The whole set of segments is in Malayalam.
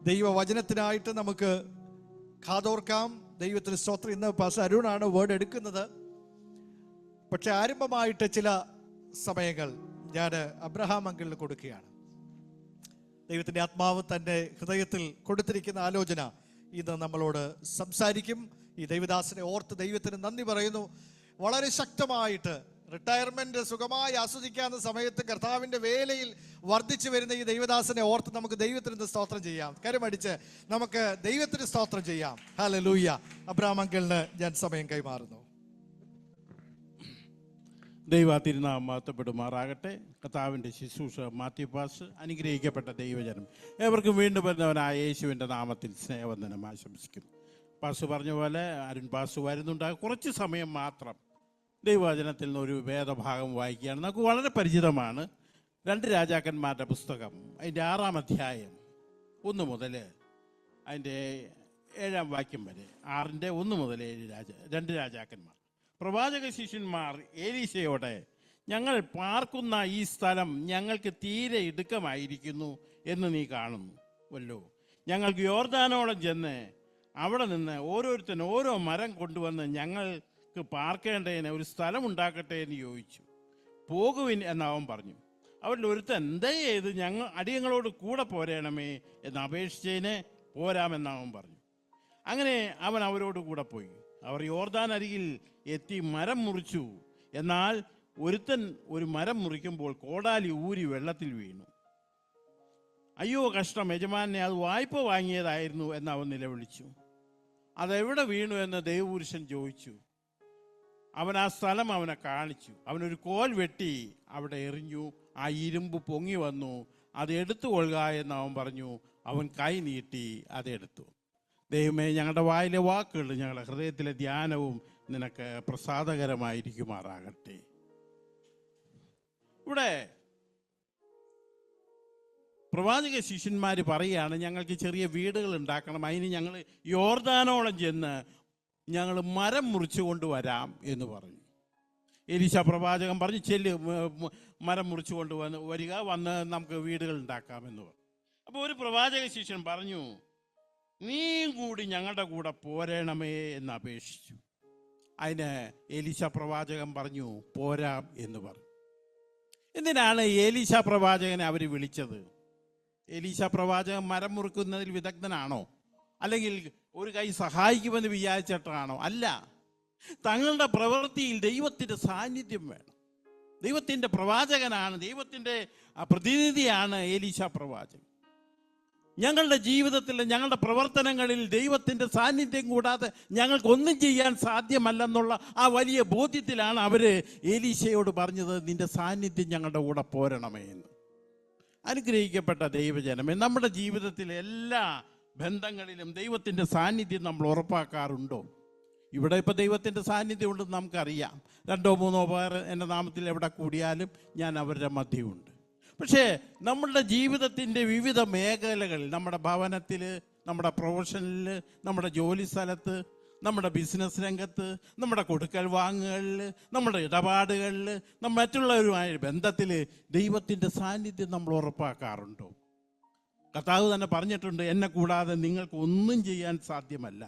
ദൈവവചനത്തിനായിട്ട് നമുക്ക് കാതോർക്കാം. ദൈവത്തിന് സ്തോത്രം. ഇന്ന് പാസ്റ്റർ അരുണാണ് വേർഡ് എടുക്കുന്നത്. പക്ഷെ ആരംഭമായിട്ട് ചില സമയങ്ങൾ ഞാൻ അബ്രഹാം അങ്കിളിന് കൊടുക്കുകയാണ്. ദൈവത്തിൻ്റെ ആത്മാവ് തൻ്റെ ഹൃദയത്തിൽ കൊടുത്തിരിക്കുന്ന ആലോചന ഇന്ന് നമ്മളോട് സംസാരിക്കും. ഈ ദൈവദാസനെ ഓർത്ത് ദൈവത്തിന് നന്ദി പറയുന്നു. വളരെ ശക്തമായിട്ട് റിട്ടയർമെന്റ് സുഖമായി ആസ്വദിക്കാവുന്ന സമയത്ത് കർത്താവിൻ്റെ വേലയിൽ വർദ്ധിച്ചു വരുന്ന ഈ ദൈവദാസനെ ഓർത്ത് നമുക്ക് ദൈവത്തിന് സ്തോത്രം ചെയ്യാം. കരമടിച്ച് നമുക്ക് ദൈവത്തിന് സ്തോത്രം ചെയ്യാം. ഹല്ലേലൂയ. അബ്രഹാം അങ്കിളിന് ഞാൻ സമയം കൈമാറുന്നു. ദൈവ തിരുനാമം മഹത്വപ്പെടുമാറാകട്ടെ. കർത്താവിൻ്റെ ശുശ്രൂഷ മാത്യു പാസ്, അനുഗ്രഹിക്കപ്പെട്ട ദൈവജനം ഏവർക്കും വീണ്ടും വരുന്നവനായ യേശുവിൻ്റെ നാമത്തിൽ സ്നേഹവന്ദനം ആശംസിക്കുന്നു. പാസ് പറഞ്ഞ പോലെ അരുൺ പാസ് വരുന്നുണ്ടാകും. കുറച്ച് സമയം മാത്രം ദൈവവചനത്തിൽ നിന്നൊരു വേദഭാഗം വായിക്കുകയാണ്. നമുക്ക് വളരെ പരിചിതമാണ്. 2 രാജാക്കന്മാരുടെ പുസ്തകം അതിൻ്റെ 6-ാം അധ്യായം 1 മുതൽ അതിൻ്റെ 7-ാം വാക്യം വരെ. 6-ന്റെ 1 മുതൽ 7 2 രാജാക്കന്മാർ. പ്രവാചക ശിഷ്യന്മാർ എലീശയോടെ, ഞങ്ങൾ പാർക്കുന്ന ഈ സ്ഥലം ഞങ്ങൾക്ക് തീരെ ഇടുക്കമായിരിക്കുന്നു എന്ന് നീ കാണുന്നുവല്ലോ. ഞങ്ങൾക്ക് യോർദാനോളം ചെന്ന് അവിടെ നിന്ന് ഓരോരുത്തരും ഓരോ മരം കൊണ്ടുവന്ന് ഞങ്ങൾക്ക് പാർക്കേണ്ടതിന് ഒരു സ്ഥലം ഉണ്ടാക്കട്ടെ എന്ന് ചോദിച്ചു. പോകുവിൻ എന്നവൻ പറഞ്ഞു. അവരിൽ ഒരുത്തൻ, ദയചെയ്ത് അടിയങ്ങളോട് കൂടെ പോരേണമേ എന്ന് അപേക്ഷിച്ചതിന് പോരാമെന്നവൻ പറഞ്ഞു. അങ്ങനെ അവൻ അവരോട് കൂടെ പോയി. അവർ യോർദാൻ അരികിൽ എത്തി മരം മുറിച്ചു. എന്നാൽ ഒരുത്തൻ ഒരു മരം മുറിക്കുമ്പോൾ കോടാലി ഊരി വെള്ളത്തിൽ വീണു. അയ്യോ കഷ്ടം, യജമാനെ, അത് വായ്പ വാങ്ങിയതായിരുന്നു എന്ന് അവൻ നിലവിളിച്ചു. അതെവിടെ വീണു എന്ന് ദൈവപുരുഷൻ ചോദിച്ചു. അവൻ ആ സ്ഥലം അവനെ കാണിച്ചു. അവനൊരു കോൽ വെട്ടി അവിടെ എറിഞ്ഞു. ആ ഇരുമ്പ് പൊങ്ങി വന്നു. അത് എടുത്തുകൊള്ളുക എന്ന് അവൻ പറഞ്ഞു. അവൻ കൈ നീട്ടി അതെടുത്തു. ദൈവമേ, ഞങ്ങളുടെ വായിലെ വാക്കുകൾ ഞങ്ങളുടെ ഹൃദയത്തിലെ ധ്യാനവും നിനക്ക് പ്രസാദകരമായിരിക്കുമാറാകട്ടെ. ഇവിടെ പ്രവാചക ശിഷ്യന്മാർ പറയുകയാണ്, ഞങ്ങൾക്ക് ചെറിയ വീടുകൾ ഉണ്ടാക്കണം, അതിന് ഞങ്ങൾ യോർദാനോളം ചെന്ന് ഞങ്ങൾ മരം മുറിച്ചു കൊണ്ടുവരാം എന്ന് പറഞ്ഞു. എലീശ പ്രവാചകൻ പറഞ്ഞു, ചെല്ല്, മരം മുറിച്ചു വരിക, വന്ന് നമുക്ക് വീടുകൾ ഉണ്ടാക്കാമെന്ന് പറഞ്ഞു. അപ്പോൾ ഒരു പ്രവാചക ശിഷ്യൻ പറഞ്ഞു, നീയും കൂടി ഞങ്ങളുടെ കൂടെ പോരണമേ എന്ന് അപേക്ഷിച്ചു. അതിന് എലീശ പ്രവാചകൻ പറഞ്ഞു, പോരാം എന്ന് പറഞ്ഞു. എന്തിനാണ് എലീശ പ്രവാചകനെ അവർ വിളിച്ചത്? എലീശ പ്രവാചകൻ മരം മുറിക്കുന്നതിൽ വിദഗ്ധനാണോ? അല്ലെങ്കിൽ ഒരു കൈ സഹായിക്കുമെന്ന് വിചാരിച്ചിട്ടാണോ? അല്ല. തങ്ങളുടെ പ്രവൃത്തിയിൽ ദൈവത്തിൻ്റെ സാന്നിധ്യം വേണം. ദൈവത്തിൻ്റെ പ്രവാചകനാണ്, ദൈവത്തിൻ്റെ പ്രതിനിധിയാണ് എലീശ പ്രവാചകൻ. ഞങ്ങളുടെ ജീവിതത്തിൽ, ഞങ്ങളുടെ പ്രവർത്തനങ്ങളിൽ ദൈവത്തിൻ്റെ സാന്നിധ്യം കൂടാതെ ഞങ്ങൾക്കൊന്നും ചെയ്യാൻ സാധ്യമല്ലെന്നുള്ള ആ വലിയ ബോധ്യത്തിലാണ് അവർ എലീശയോട് പറഞ്ഞത്, നിന്റെ സാന്നിധ്യം ഞങ്ങളുടെ കൂടെ പോരണമേ എന്ന്. അനുഗ്രഹിക്കപ്പെട്ട ദൈവജനമേ, നമ്മുടെ ജീവിതത്തിലെ എല്ലാ ബന്ധങ്ങളിലും ദൈവത്തിൻ്റെ സാന്നിധ്യം നമ്മൾ ഉറപ്പാക്കാറുണ്ടോ? ഇവിടെ ഇപ്പോൾ ദൈവത്തിൻ്റെ സാന്നിധ്യം ഉണ്ടെന്ന് നമുക്കറിയാം. 2-3 പേർ എൻ്റെ നാമത്തിൽ എവിടെ കൂടിയാലും ഞാൻ അവരുടെ മധ്യമുണ്ട്. പക്ഷേ നമ്മളുടെ ജീവിതത്തിൻ്റെ വിവിധ മേഖലകളിൽ, നമ്മുടെ ഭവനത്തിൽ, നമ്മുടെ പ്രൊഫഷനിൽ, നമ്മുടെ ജോലി സ്ഥലത്ത്, നമ്മുടെ ബിസിനസ് രംഗത്ത്, നമ്മുടെ കൊടുക്കൽ വാങ്ങുകളിൽ, നമ്മുടെ ഇടപാടുകളിൽ, മറ്റുള്ളവരുമായ ബന്ധത്തിൽ ദൈവത്തിൻ്റെ സാന്നിധ്യം നമ്മൾ ഉറപ്പാക്കാറുണ്ടോ? കർത്താവ് തന്നെ പറഞ്ഞിട്ടുണ്ട്, എന്നെ കൂടാതെ നിങ്ങൾക്ക് ഒന്നും ചെയ്യാൻ സാധ്യമല്ല.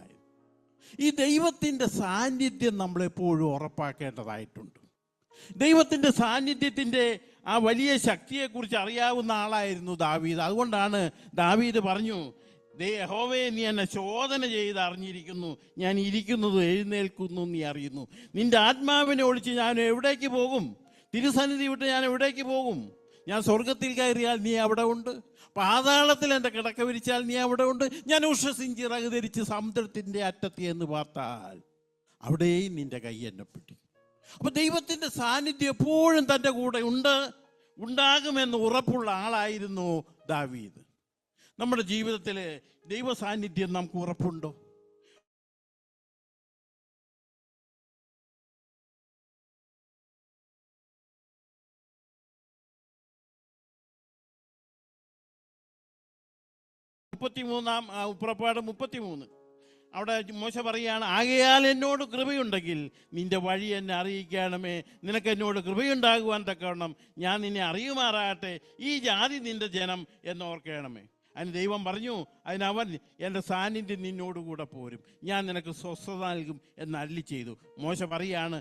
ഈ ദൈവത്തിൻ്റെ സാന്നിധ്യം നമ്മളെപ്പോഴും ഉറപ്പാക്കേണ്ടതായിട്ടുണ്ട്. ദൈവത്തിൻ്റെ സാന്നിധ്യത്തിൻ്റെ ആ വലിയ ശക്തിയെക്കുറിച്ച് അറിയാവുന്ന ആളായിരുന്നു ദാവീദ്. അതുകൊണ്ടാണ് ദാവീദ് പറഞ്ഞു, യഹോവേ, നീ എന്നെ ശോധന ചെയ്ത് അറിഞ്ഞിരിക്കുന്നു, ഞാൻ ഇരിക്കുന്നത് എഴുന്നേൽക്കുന്നു നീ അറിയുന്നു. നിന്റെ ആത്മാവിനെ ഒളിച്ച് ഞാൻ എവിടേക്ക് പോകും? തിരുസന്നിധി വിട്ട് ഞാൻ എവിടേക്ക് പോകും? ഞാൻ സ്വർഗത്തിൽ കയറിയാൽ നീ അവിടെ ഉണ്ട്, പാതാളത്തിൽ എൻ്റെ കിടക്ക വിരിച്ചാൽ നീ അവിടെ ഉണ്ട്, ഞാൻ ഉഷസിഞ്ചിറക് ധരിച്ച് സമുദ്രത്തിൻ്റെ അറ്റത്ത് എന്ന് പാർത്താൽ അവിടെയും നിന്റെ കൈ എന്നെ പിടി. അപ്പൊ ദൈവത്തിൻ്റെ സാന്നിധ്യം എപ്പോഴും തൻ്റെ കൂടെ ഉണ്ടാകുമെന്ന് ഉറപ്പുള്ള ആളായിരുന്നു ദാവീദ്. നമ്മുടെ ജീവിതത്തിൽ ദൈവ സാന്നിധ്യം നമുക്ക് ഉറപ്പുണ്ടോ? പുറപ്പാട് 33 അവിടെ മോശ പറയുകയാണ്, ആകയാൽ എന്നോട് കൃപയുണ്ടെങ്കിൽ നിന്റെ വഴി എന്നെ അറിയിക്കണമേ, നിനക്ക് എന്നോട് കൃപയുണ്ടാകുവാൻ തക്കവണ്ണം ഞാൻ നിന്നെ അറിയുമാറാകട്ടെ, ഈ ജാതി നിന്റെ ജനം എന്നോർക്കണമേ. അതിന് ദൈവം പറഞ്ഞു, അതിനവൻ എൻ്റെ സാന്നിധ്യം നിന്നോടുകൂടെ പോരും, ഞാൻ നിനക്ക് സ്വസ്ഥത നൽകും എന്ന് അരുളി ചെയ്തു. മോശ പറയാണ്,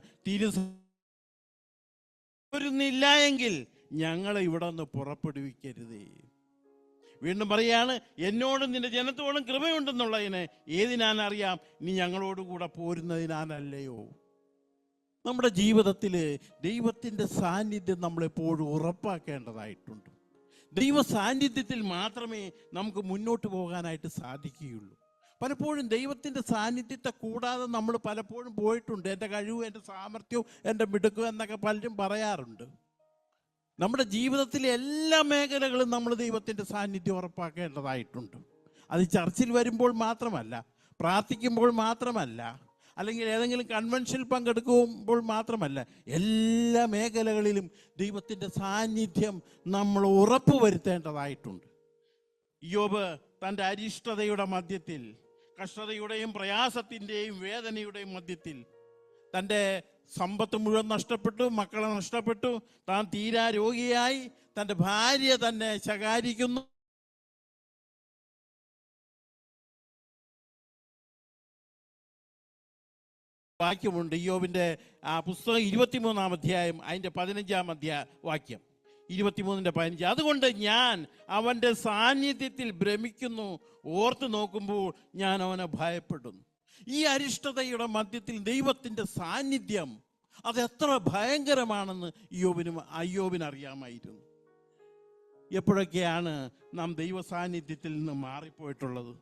പോരുന്നില്ല എങ്കിൽ ഞങ്ങളെ ഇവിടെ നിന്ന് പുറപ്പെടുവിക്കരുതേ. വീണ്ടും പറയാണ്, എന്നോടും നിന്റെ ജനത്തോടും കൃപയുണ്ടെന്നുള്ളതിന് ഏതിനാൻ അറിയാം, നീ ഞങ്ങളോടുകൂടെ പോരുന്നതിനാനല്ലയോ. നമ്മുടെ ജീവിതത്തിൽ ദൈവത്തിൻ്റെ സാന്നിധ്യം നമ്മളെപ്പോഴും ഉറപ്പാക്കേണ്ടതായിട്ടുണ്ട്. ദൈവ സാന്നിധ്യത്തിൽ മാത്രമേ നമുക്ക് മുന്നോട്ട് പോകാനായിട്ട് സാധിക്കുകയുള്ളൂ. പലപ്പോഴും ദൈവത്തിൻ്റെ സാന്നിധ്യത്തെ കൂടാതെ നമ്മൾ പലപ്പോഴും പോയിട്ടുണ്ട്. എൻ്റെ കഴിവും എൻ്റെ സാമർഥ്യവും എൻ്റെ മിടുക്കും എന്നൊക്കെ പലരും പറയാറുണ്ട്. നമ്മുടെ ജീവിതത്തിലെ എല്ലാ മേഖലകളും നമ്മൾ ദൈവത്തിൻ്റെ സാന്നിധ്യം ഉറപ്പാക്കേണ്ടതായിട്ടുണ്ട്. അത് ചർച്ചിൽ വരുമ്പോൾ മാത്രമല്ല, പ്രാർത്ഥിക്കുമ്പോൾ മാത്രമല്ല, അല്ലെങ്കിൽ ഏതെങ്കിലും കൺവെൻഷനിൽ പങ്കെടുക്കുമ്പോൾ മാത്രമല്ല, എല്ലാ മേഖലകളിലും ദൈവത്തിൻ്റെ സാന്നിധ്യം നമ്മൾ ഉറപ്പുവരുത്തേണ്ടതായിട്ടുണ്ട്. ഇയ്യോബ് തൻ്റെ അരിഷ്ടതയുടെ മധ്യത്തിൽ, കഷ്ടതയുടെയും പ്രയാസത്തിൻ്റെയും വേദനയുടെയും മധ്യത്തിൽ, തൻ്റെ സമ്പത്ത് മുഴുവൻ നഷ്ടപ്പെട്ടു, മക്കളെ നഷ്ടപ്പെട്ടു, താൻ തീരാ രോഗിയായി, തൻ്റെ ഭാര്യ തന്നെ ശകാരിക്കുന്നു. വാക്യമുണ്ട് ഇയ്യോബിൻ്റെ ആ പുസ്തകം 23-ാം അധ്യായം അതിൻ്റെ 15-ാം വാക്യം, 23-15. അതുകൊണ്ട് ഞാൻ അവൻ്റെ സാന്നിധ്യത്തിൽ ഭ്രമിക്കുന്നു, ഓർത്ത് നോക്കുമ്പോൾ ഞാൻ അവനെ ഭയപ്പെടുന്നു. ഈ അരിഷ്ടതയുടെ മധ്യത്തിൽ ദൈവത്തിൻ്റെ സാന്നിധ്യം അതെത്ര ഭയങ്കരമാണെന്ന് അയ്യോബിനറിയാമായിരുന്നു. എപ്പോഴൊക്കെയാണ് നാം ദൈവ സാന്നിധ്യത്തിൽ നിന്ന് മാറിപ്പോയിട്ടുള്ളത്?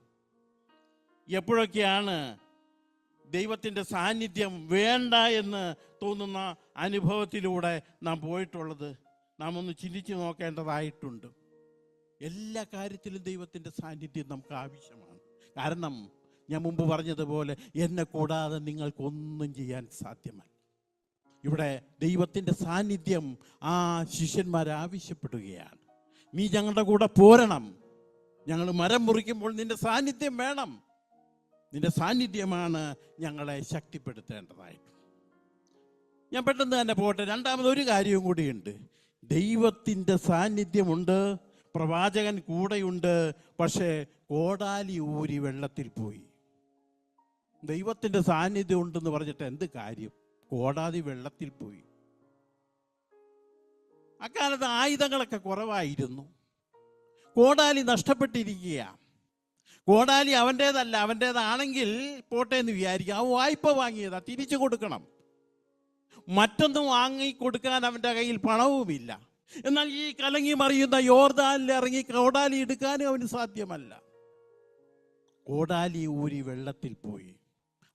എപ്പോഴൊക്കെയാണ് ദൈവത്തിൻ്റെ സാന്നിധ്യം വേണ്ട എന്ന് തോന്നുന്ന അനുഭവത്തിലൂടെ നാം പോയിട്ടുള്ളത്? നാം ഒന്ന് ചിന്തിച്ചു നോക്കേണ്ടതായിട്ടുണ്ട്. എല്ലാ കാര്യത്തിലും ദൈവത്തിൻ്റെ സാന്നിധ്യം നമുക്ക് ആവശ്യമാണ്. കാരണം ഞാൻ മുമ്പ് പറഞ്ഞതുപോലെ, എന്നെ കൂടാതെ നിങ്ങൾക്കൊന്നും ചെയ്യാൻ സാധ്യമല്ല. ഇവിടെ ദൈവത്തിൻ്റെ സാന്നിധ്യം ആ ശിഷ്യന്മാർ ആവശ്യപ്പെടുകയാണ്. നീ ഞങ്ങളുടെ കൂടെ പോരണം, ഞങ്ങൾ മരം മുറിക്കുമ്പോൾ നിന്റെ സാന്നിധ്യം വേണം, നിന്റെ സാന്നിധ്യമാണ് ഞങ്ങളെ ശക്തിപ്പെടുത്തേണ്ടതായിട്ട്. ഞാൻ പെട്ടെന്ന് തന്നെ പോട്ടെ. രണ്ടാമതൊരു കാര്യവും കൂടിയുണ്ട്. ദൈവത്തിൻ്റെ സാന്നിധ്യമുണ്ട്, പ്രവാചകൻ കൂടെയുണ്ട്, പക്ഷേ കോടാലി ഊരി വെള്ളത്തിൽ പോയി. ദൈവത്തിൻ്റെ സാന്നിധ്യം ഉണ്ടെന്ന് പറഞ്ഞിട്ട് എന്ത് കാര്യം? കോടാലി വെള്ളത്തിൽ പോയി. അക്കാലത്ത് ആയുധങ്ങളൊക്കെ കുറവായിരുന്നു. കോടാലി നഷ്ടപ്പെട്ടിരിക്കുക. കോടാലി അവൻ്റേതല്ല, അവൻ്റേതാണെങ്കിൽ പോട്ടെ എന്ന് വിചാരിക്കുക. അവൻ വായ്പ വാങ്ങിയതാ, തിരിച്ചു കൊടുക്കണം. മറ്റൊന്നും വാങ്ങി കൊടുക്കാൻ അവൻ്റെ കയ്യിൽ പണവുമില്ല. എന്നാൽ ഈ കലങ്ങി മറിയുന്ന യോർദാനിൽ ഇറങ്ങി കോടാലി എടുക്കാനും അവന് സാധ്യമല്ല. കോടാലി ഊരി വെള്ളത്തിൽ പോയി.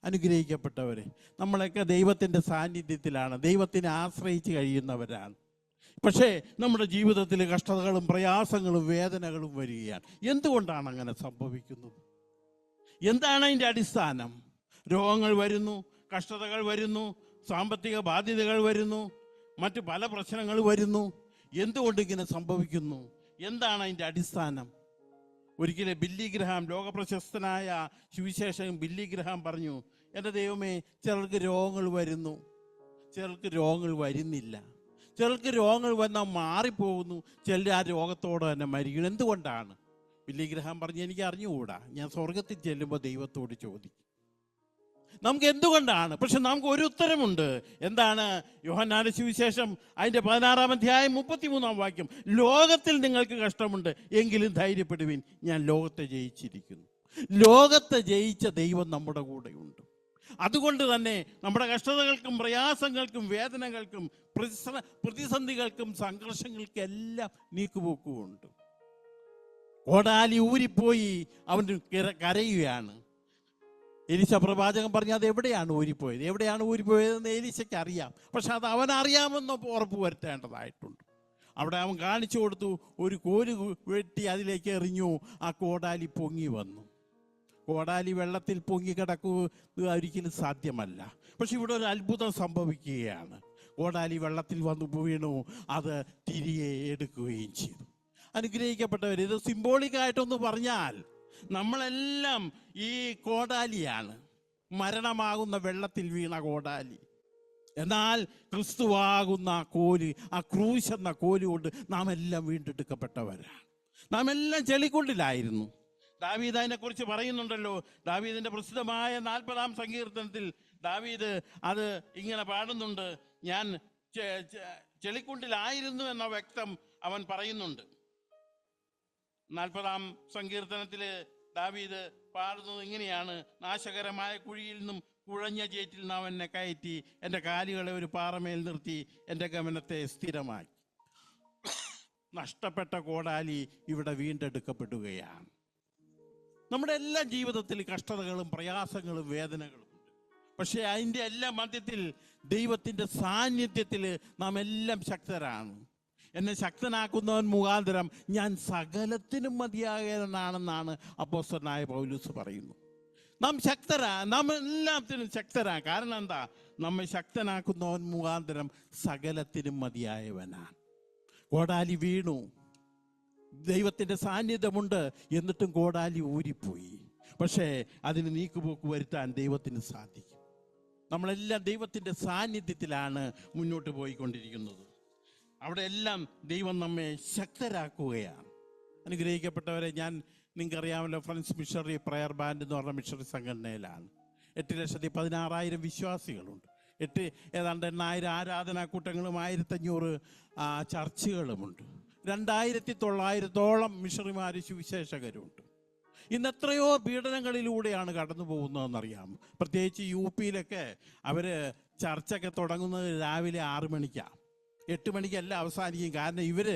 അനുഗ്രഹിക്കപ്പെട്ടവരെ, നമ്മളൊക്കെ ദൈവത്തിൻ്റെ സാന്നിധ്യത്തിലാണ്, ദൈവത്തിനെ ആശ്രയിച്ച് കഴിയുന്നവരാണ്. പക്ഷേ നമ്മുടെ ജീവിതത്തിൽ കഷ്ടതകളും പ്രയാസങ്ങളും വേദനകളും വരികയാണ്. എന്തുകൊണ്ടാണ് അങ്ങനെ സംഭവിക്കുന്നത്? എന്താണ് അതിൻ്റെ അടിസ്ഥാനം? രോഗങ്ങൾ വരുന്നു, കഷ്ടതകൾ വരുന്നു, സാമ്പത്തിക ബാധ്യതകൾ വരുന്നു, മറ്റു പല പ്രശ്നങ്ങൾ വരുന്നു. എന്തുകൊണ്ട് ഇങ്ങനെ സംഭവിക്കുന്നു? എന്താണ് അതിൻ്റെ അടിസ്ഥാനം? ഒരിക്കലും Billy Graham, ലോകപ്രശസ്തനായ Suviseshakan Billy Graham പറഞ്ഞു, എൻ്റെ ദൈവമേ, ചിലർക്ക് രോഗങ്ങൾ വരുന്നു, ചിലർക്ക് രോഗങ്ങൾ വരുന്നില്ല, ചിലർക്ക് രോഗങ്ങൾ വന്നാൽ മാറിപ്പോകുന്നു, ചിലർ ആ രോഗത്തോടെ തന്നെ മരിക്കുന്നു. എന്തുകൊണ്ടാണ്? ബില്ലി ഗ്രഹാം പറഞ്ഞു, എനിക്ക് അറിഞ്ഞുകൂടാ, ഞാൻ സ്വർഗത്തിൽ ചെല്ലുമ്പോൾ ദൈവത്തോട് ചോദിക്കും നമുക്ക് എന്തുകൊണ്ടാണ്. പക്ഷെ നമുക്ക് ഒരു ഉത്തരമുണ്ട്. എന്താണ്? യോഹന്നാന്റെ സുവിശേഷം അതിൻ്റെ 16-ാം അധ്യായം 33-ാം വാക്യം, ലോകത്തിൽ നിങ്ങൾക്ക് കഷ്ടമുണ്ട്, എങ്കിലും ധൈര്യപ്പെടുവിൻ, ഞാൻ ലോകത്തെ ജയിച്ചിരിക്കുന്നു. ലോകത്തെ ജയിച്ച ദൈവം നമ്മുടെ കൂടെയുണ്ട്. അതുകൊണ്ട് തന്നെ നമ്മുടെ കഷ്ടതകൾക്കും പ്രയാസങ്ങൾക്കും വേദനകൾക്കും പ്രതിസന്ധികൾക്കും സംഘർഷങ്ങൾക്കും എല്ലാം നീക്കുപോക്കുമുണ്ട്. കോടാലി ഊരിപ്പോയി അവൻ കരയുകയാണ്. എലീശ പ്രവാചകൻ പറഞ്ഞു, അത് എവിടെയാണ് ഊരിപ്പോയത്, എവിടെയാണ് ഊരിപ്പോയതെന്ന് എലീശയ്ക്ക് അറിയാം. പക്ഷെ അത് അവനറിയാമെന്ന് ഉറപ്പ് വരുത്തേണ്ടതായിട്ടുണ്ട്. അവിടെ അവൻ കാണിച്ചു കൊടുത്തു, ഒരു കോല് വെട്ടി അതിലേക്ക് എറിഞ്ഞു, ആ കോടാലി പൊങ്ങി വന്നു. കോടാലി വെള്ളത്തിൽ പൊങ്ങി കിടക്കുക ഒരിക്കലും സാധ്യമല്ല. പക്ഷെ ഇവിടെ ഒരു അത്ഭുതം സംഭവിക്കുകയാണ്. കോടാലി വെള്ളത്തിൽ വന്നു വീണു, അത് തിരികെ എടുക്കുകയും ചെയ്തു. അനുഗ്രഹിക്കപ്പെട്ടവർ, ഇത് സിംബോളിക്കായിട്ടൊന്ന് പറഞ്ഞാൽ നമ്മളെല്ലാം ഈ കോടാലിയാണ്, മരണമാകുന്ന വെള്ളത്തിൽ വീണ കോടാലി. എന്നാൽ ക്രിസ്തുവാകുന്ന കോല്, ആ ക്രൂശ് എന്ന കോല് കൊണ്ട് നാം എല്ലാം വീണ്ടെടുക്കപ്പെട്ടവരാണ്. നാം എല്ലാം ചെളിക്കുണ്ടിലായിരുന്നു. ദാവീദ് അതിനെക്കുറിച്ച് പറയുന്നുണ്ടല്ലോ. ദാവീദിന്റെ പ്രസിദ്ധമായ 40-ാം സങ്കീർത്തനത്തിൽ ദാവീദ് അത് ഇങ്ങനെ പാടുന്നുണ്ട്. ഞാൻ ചെളിക്കുണ്ടിലായിരുന്നു എന്ന വ്യക്തം അവൻ പറയുന്നുണ്ട്. 40-ാം സങ്കീർത്തനത്തിൽ ദാവീദ് പാടുന്നത് ഇങ്ങനെയാണ്: നാശകരമായ കുഴിയിൽ നിന്നും കുഴഞ്ഞ ചേറ്റിൽ നാം എന്നെ കയറ്റി, എൻ്റെ കാലുകളെ ഒരു പാറമേൽ നിർത്തി, എൻ്റെ ഗമനത്തെ സ്ഥിരമാക്കി. നഷ്ടപ്പെട്ട കോടാലി ഇവിടെ വീണ്ടെടുക്കപ്പെടുകയാണ്. നമ്മുടെ എല്ലാ ജീവിതത്തിൽ കഷ്ടതകളും പ്രയാസങ്ങളും വേദനകളും ഉണ്ട്. പക്ഷേ അതിൻ്റെ എല്ലാ മധ്യത്തിൽ ദൈവത്തിൻ്റെ സാന്നിധ്യത്തിൽ നാം എല്ലാം ശക്തരാണ്. എന്നെ ശക്തനാക്കുന്നവൻ മുഖാന്തരം ഞാൻ സകലത്തിനും മതിയാകുന്നതാണെന്നാണ് അപ്പോസ്തലനായ പൗലോസ് പറയുന്നു. നാം നാം എല്ലാത്തിനും ശക്തരാ. കാരണം എന്താ? നമ്മെ ശക്തനാക്കുന്നവൻ മുഖാന്തരം സകലത്തിനും മതിയായവനാണ്. കോടാലി വീണു, ദൈവത്തിൻ്റെ സാന്നിധ്യമുണ്ട്, എന്നിട്ടും കോടാലി ഊരിപ്പോയി. പക്ഷേ അതിന് നീക്കുപോക്ക് വരുത്താൻ ദൈവത്തിന് സാധിക്കും. നമ്മളെല്ലാം ദൈവത്തിൻ്റെ സാന്നിധ്യത്തിലാണ് മുന്നോട്ട് പോയിക്കൊണ്ടിരിക്കുന്നത്. അവിടെ എല്ലാം ദൈവം നമ്മെ ശക്തരാക്കുകയാണ്. അനുഗ്രഹിക്കപ്പെട്ടവരെ, ഞാൻ നിങ്ങൾക്കറിയാമല്ലോ, ഫ്രണ്ട്സ് മിഷണറി പ്രയർ ബാൻഡ് എന്ന് പറഞ്ഞ മിഷണറി സംഘടനയിലാണ്. 8,16,000 വിശ്വാസികളുണ്ട്. ഏതാണ്ട് 8,000 ആരാധനാ കൂട്ടങ്ങളും 1,500 ചർച്ചുകളുമുണ്ട്. 2,900-ഓളം മിഷണറിമാർ സുവിശേഷകരുണ്ട്. ഇന്ന് എത്രയോ പീഡനങ്ങളിലൂടെയാണ് കടന്നു പോകുന്നതെന്നറിയാം. പ്രത്യേകിച്ച് UP-യിലൊക്കെ അവർ ചർച്ചൊക്കെ തുടങ്ങുന്നത് രാവിലെ 6 മണിക്കാണ്. 8 മണിക്കല്ല അവസാനിക്കും. കാരണം ഇവർ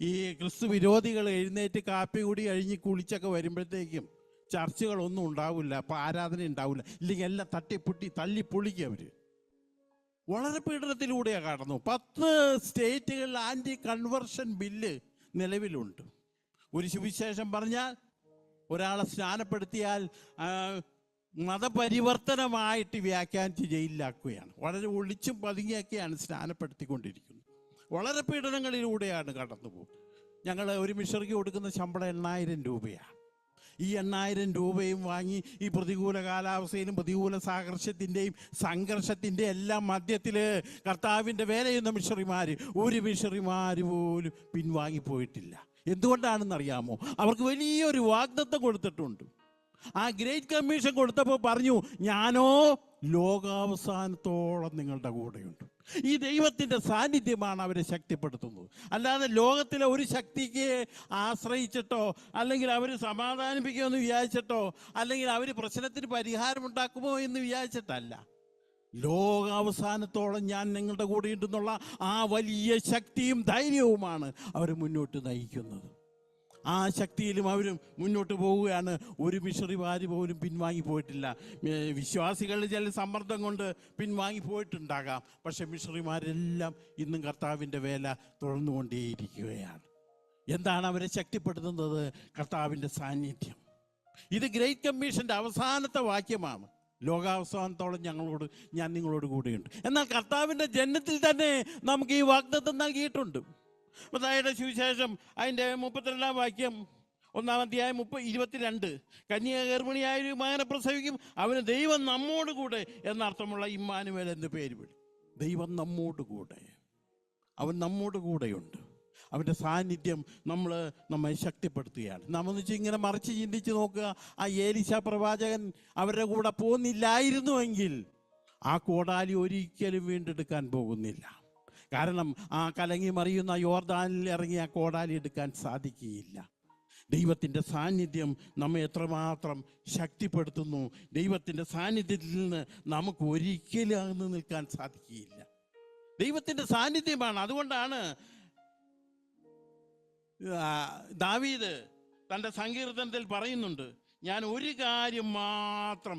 ഈ ക്രിസ്തു വിരോധികൾ എഴുന്നേറ്റ് കാപ്പി കൂടി കഴിഞ്ഞ് കുളിച്ചൊക്കെ വരുമ്പോഴത്തേക്കും ചർച്ചുകളൊന്നും ഉണ്ടാവില്ല, അപ്പോൾ ആരാധന ഉണ്ടാവില്ല. ഇല്ലെങ്കിൽ എല്ലാം തട്ടിപ്പൊട്ടി തള്ളിപ്പൊളിക്കും. അവർ വളരെ പീഡനത്തിലൂടെയാണ് കടന്നു. 10 സ്റ്റേറ്റുകളിൽ ആൻറ്റി കൺവെർഷൻ ബില്ല് നിലവിലുണ്ട്. ഒരു സുവിശേഷം പറഞ്ഞാൽ, ഒരാളെ സ്നാനപ്പെടുത്തിയാൽ മതപരിവർത്തനമായിട്ട് വ്യാഖ്യാനിച്ച് ജയിലിലാക്കുകയാണ്. വളരെ ഒളിച്ചും പതുങ്ങിയൊക്കെയാണ് സ്നാനപ്പെടുത്തിക്കൊണ്ടിരിക്കുന്നത്. വളരെ പീഡനങ്ങളിലൂടെയാണ് കടന്നു പോകുന്നത്. ഞങ്ങൾ ഒരു മിഷണറിക്ക് കൊടുക്കുന്ന ശമ്പളം 8,000 രൂപയാണ്. ഈ 8,000 രൂപയും വാങ്ങി ഈ പ്രതികൂല കാലാവസ്ഥയിലും പ്രതികൂല സാഹർഷ്യത്തിൻ്റെയും സംഘർഷത്തിൻ്റെ എല്ലാം മധ്യത്തിൽ കർത്താവിൻ്റെ വേല ചെയ്യുന്ന ഒരു മിഷണറിമാർ പോലും പിൻവാങ്ങിപ്പോയിട്ടില്ല. എന്തുകൊണ്ടാണെന്നറിയാമോ? അവർക്ക് വലിയൊരു വാഗ്ദത്തം കൊടുത്തിട്ടുണ്ട്. ആ ഗ്രേറ്റ് കമ്മീഷൻ കൊടുത്തപ്പോൾ പറഞ്ഞു, ഞാനോ ലോകാവസാനത്തോളം നിങ്ങളുടെ കൂടെയുണ്ട്. ഈ ദൈവത്തിൻ്റെ സാന്നിധ്യമാണ് അവരെ ശക്തിപ്പെടുത്തുന്നത്. അല്ലാതെ ലോകത്തിലെ ഒരു ശക്തിക്ക് ആശ്രയിച്ചിട്ടോ, അല്ലെങ്കിൽ അവർ സമാധാനിപ്പിക്കുമെന്ന് വിചാരിച്ചിട്ടോ, അല്ലെങ്കിൽ അവർ പ്രശ്നത്തിന് പരിഹാരമുണ്ടാക്കുമോ എന്ന് വിചാരിച്ചിട്ടല്ല. ലോകാവസാനത്തോളം ഞാൻ നിങ്ങളുടെ കൂടെ ഉണ്ടെന്നുള്ള ആ വലിയ ശക്തിയും ധൈര്യവുമാണ് അവർ മുന്നോട്ട് നയിക്കുന്നത്. ആ ശക്തിയിലും അവർ മുന്നോട്ട് പോവുകയാണ്. ഒരു മിഷണറിമാർ പോലും പിൻവാങ്ങി പോയിട്ടില്ല. വിശ്വാസികളുടെ ചില സമ്മർദ്ദം കൊണ്ട് പിൻവാങ്ങി പോയിട്ടുണ്ടാകാം. പക്ഷെ മിഷണറിമാരെല്ലാം ഇന്നും കർത്താവിൻ്റെ വേല തുടർന്നുകൊണ്ടേയിരിക്കുകയാണ്. എന്താണ് അവരെ ശക്തിപ്പെടുത്തുന്നത്? കർത്താവിൻ്റെ സാന്നിധ്യം. ഇത് ഗ്രേറ്റ് കമ്മീഷൻ്റെ അവസാനത്തെ വാക്യമാണ്. ലോകാവസാനത്തോളം ഞാൻ നിങ്ങളോട് കൂടെയുണ്ട്. എന്നാൽ കർത്താവിൻ്റെ ജനനത്തിൽ തന്നെ നമുക്ക് ഈ വാഗ്ദത്തം നൽകിയിട്ടുണ്ട്. മത്തായിയുടെ സുവിശേഷം അതിൻ്റെ 32-ാം വാക്യം, 1-ാം അധ്യായം 22. കന്യക ഗർഭിണിയായ ഒരു മകനെ പ്രസവിക്കും, അവന് ദൈവം നമ്മോട് കൂടെ എന്നർത്ഥമുള്ള ഇമ്മാനുവേൽ എന്ന് പേര് വിളിക്കും. ദൈവം നമ്മോട് കൂടെ, അവൻ നമ്മോട് കൂടെയുണ്ട്. അവൻ്റെ സാന്നിധ്യം നമ്മെ ശക്തിപ്പെടുത്തുകയാണ്. നമ്മൊന്നിച്ച് ഇങ്ങനെ മറിച്ച് ചിന്തിച്ച് നോക്കുക. ആ ഏലീശ പ്രവാചകൻ അവരുടെ കൂടെ പോകുന്നില്ലായിരുന്നുവെങ്കിൽ ആ കോടാലി ഒരിക്കലും വീണ്ടെടുക്കാൻ പോകുന്നില്ല. കാരണം ആ കലങ്ങി മറിയുന്ന യോർദാനിൽ ഇറങ്ങി ആ കോടാലി എടുക്കാൻ സാധിക്കുകയില്ല. ദൈവത്തിൻ്റെ സാന്നിധ്യം നമ്മെ എത്രമാത്രം ശക്തിപ്പെടുത്തുന്നു. ദൈവത്തിൻ്റെ സാന്നിധ്യത്തിൽ നിന്ന് നമുക്ക് ഒരിക്കലും അകന്ന് നിൽക്കാൻ സാധിക്കുകയില്ല. ദൈവത്തിൻ്റെ സാന്നിധ്യമാണ്. അതുകൊണ്ടാണ് ദാവീദ് തൻ്റെ സങ്കീർത്തനത്തിൽ പറയുന്നുണ്ട്, ഞാൻ ഒരു കാര്യം മാത്രം.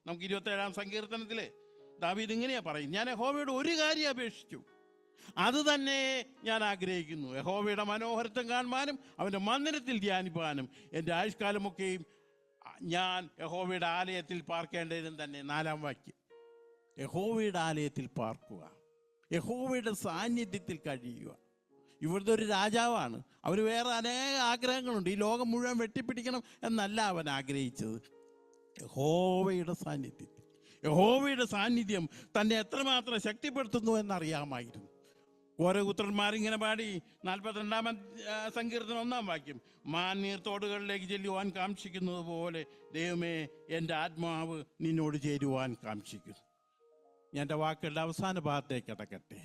നമുക്ക് 27-ാം സങ്കീർത്തനത്തിൽ ദാവീദ് ഇങ്ങനെയാ പറയും, ഞാൻ യഹോവയോട് ഒരു കാര്യം അപേക്ഷിച്ചു, അത് തന്നെ ഞാൻ ആഗ്രഹിക്കുന്നു, യഹോവയുടെ മനോഹരത്വം കാണുവാനും അവൻ്റെ മന്ദിരത്തിൽ ധ്യാനിപ്പാനും എൻ്റെ ആയുഷ്കാലമൊക്കെയും ഞാൻ യഹോവയുടെ ആലയത്തിൽ പാർക്കേണ്ടതിനും തന്നെ. 4-ാം വാക്യം, യഹോവയുടെ ആലയത്തിൽ പാർക്കുക, യഹോവയുടെ സാന്നിധ്യത്തിൽ കഴിയുക. ഇവിടുത്തെ ഒരു രാജാവാണ്. അവന് വേറെ അനേക ആഗ്രഹങ്ങളുണ്ട്. ഈ ലോകം മുഴുവൻ വെട്ടിപ്പിടിക്കണം എന്നല്ല അവൻ ആഗ്രഹിച്ചത്. യഹോവയുടെ സാന്നിധ്യം തന്നെ എത്രമാത്രം ശക്തിപ്പെടുത്തുന്നു എന്നറിയാമായിരുന്നു. കോരപുത്രന്മാരിങ്ങനെ പാടി 42-ാം സങ്കീർത്തനം 1-ാം വാക്യം, മാന്നീർ തോടുകളിലേക്ക് ചെല്ലുവാൻ കാക്ഷിക്കുന്നത് പോലെ ദൈവമേ എൻ്റെ ആത്മാവ് നിന്നോട് ചേരുവാൻ കാക്ഷിക്കുന്നു. എൻ്റെ വാക്കുകളുടെ അവസാന ഭാഗത്തേക്ക് കിടക്കട്ടെ.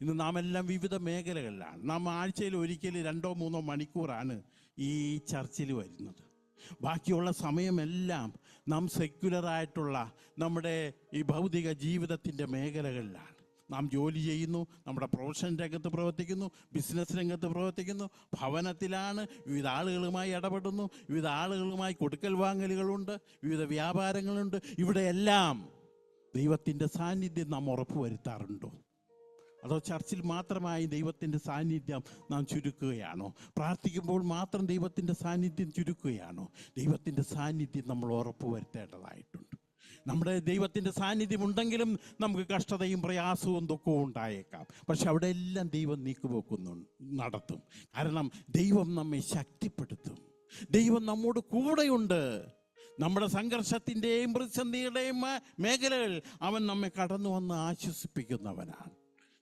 ഇന്ന് നാം എല്ലാം വിവിധ മേഖലകളിലാണ്. നാം ആഴ്ചയിൽ ഒരിക്കൽ 2-3 മണിക്കൂറാണ് ഈ ചർച്ചിൽ വരുന്നത്. ബാക്കിയുള്ള സമയമെല്ലാം നാം സെക്യുലറായിട്ടുള്ള നമ്മുടെ ഈ ഭൗതിക ജീവിതത്തിൻ്റെ മേഖലകളിലാണ്. നാം ജോലി ചെയ്യുന്നു, നമ്മുടെ പ്രൊഫഷൻ രംഗത്ത് പ്രവർത്തിക്കുന്നു, ബിസിനസ് രംഗത്ത് പ്രവർത്തിക്കുന്നു, ഭവനത്തിലാണ്, വിവിധ ആളുകളുമായി ഇടപെടുന്നു, വിവിധ ആളുകളുമായി കൊടുക്കൽ വാങ്ങലുകളുണ്ട്, വിവിധ വ്യാപാരങ്ങളുണ്ട്. ഇവിടെയെല്ലാം ദൈവത്തിൻ്റെ സാന്നിധ്യം നാം ഉറപ്പുവരുത്താറുണ്ടോ? അതോ ചർച്ചിൽ മാത്രമായി ദൈവത്തിൻ്റെ സാന്നിധ്യം നാം ചുരുക്കുകയാണോ? പ്രാർത്ഥിക്കുമ്പോൾ മാത്രം ദൈവത്തിൻ്റെ സാന്നിധ്യം ചുരുക്കുകയാണോ? ദൈവത്തിൻ്റെ സാന്നിധ്യം നമ്മൾ ഉറപ്പുവരുത്തേണ്ടതായിട്ടുണ്ട്. നമ്മുടെ ദൈവത്തിൻ്റെ സാന്നിധ്യം ഉണ്ടെങ്കിലും നമുക്ക് കഷ്ടതയും പ്രയാസവും ദുഃഖവും ഉണ്ടായേക്കാം. പക്ഷെ അവിടെ എല്ലാം ദൈവം നീക്കുപോക്കുന്നു നടത്തും. കാരണം ദൈവം നമ്മെ ശക്തിപ്പെടുത്തും. ദൈവം നമ്മോട് കൂടെയുണ്ട്. നമ്മുടെ സംഘർഷത്തിൻ്റെയും പ്രതിസന്ധിയുടെയും മേഖലകൾ അവൻ നമ്മെ കടന്നു വന്ന് ആശ്വസിപ്പിക്കുന്നവനാണ്.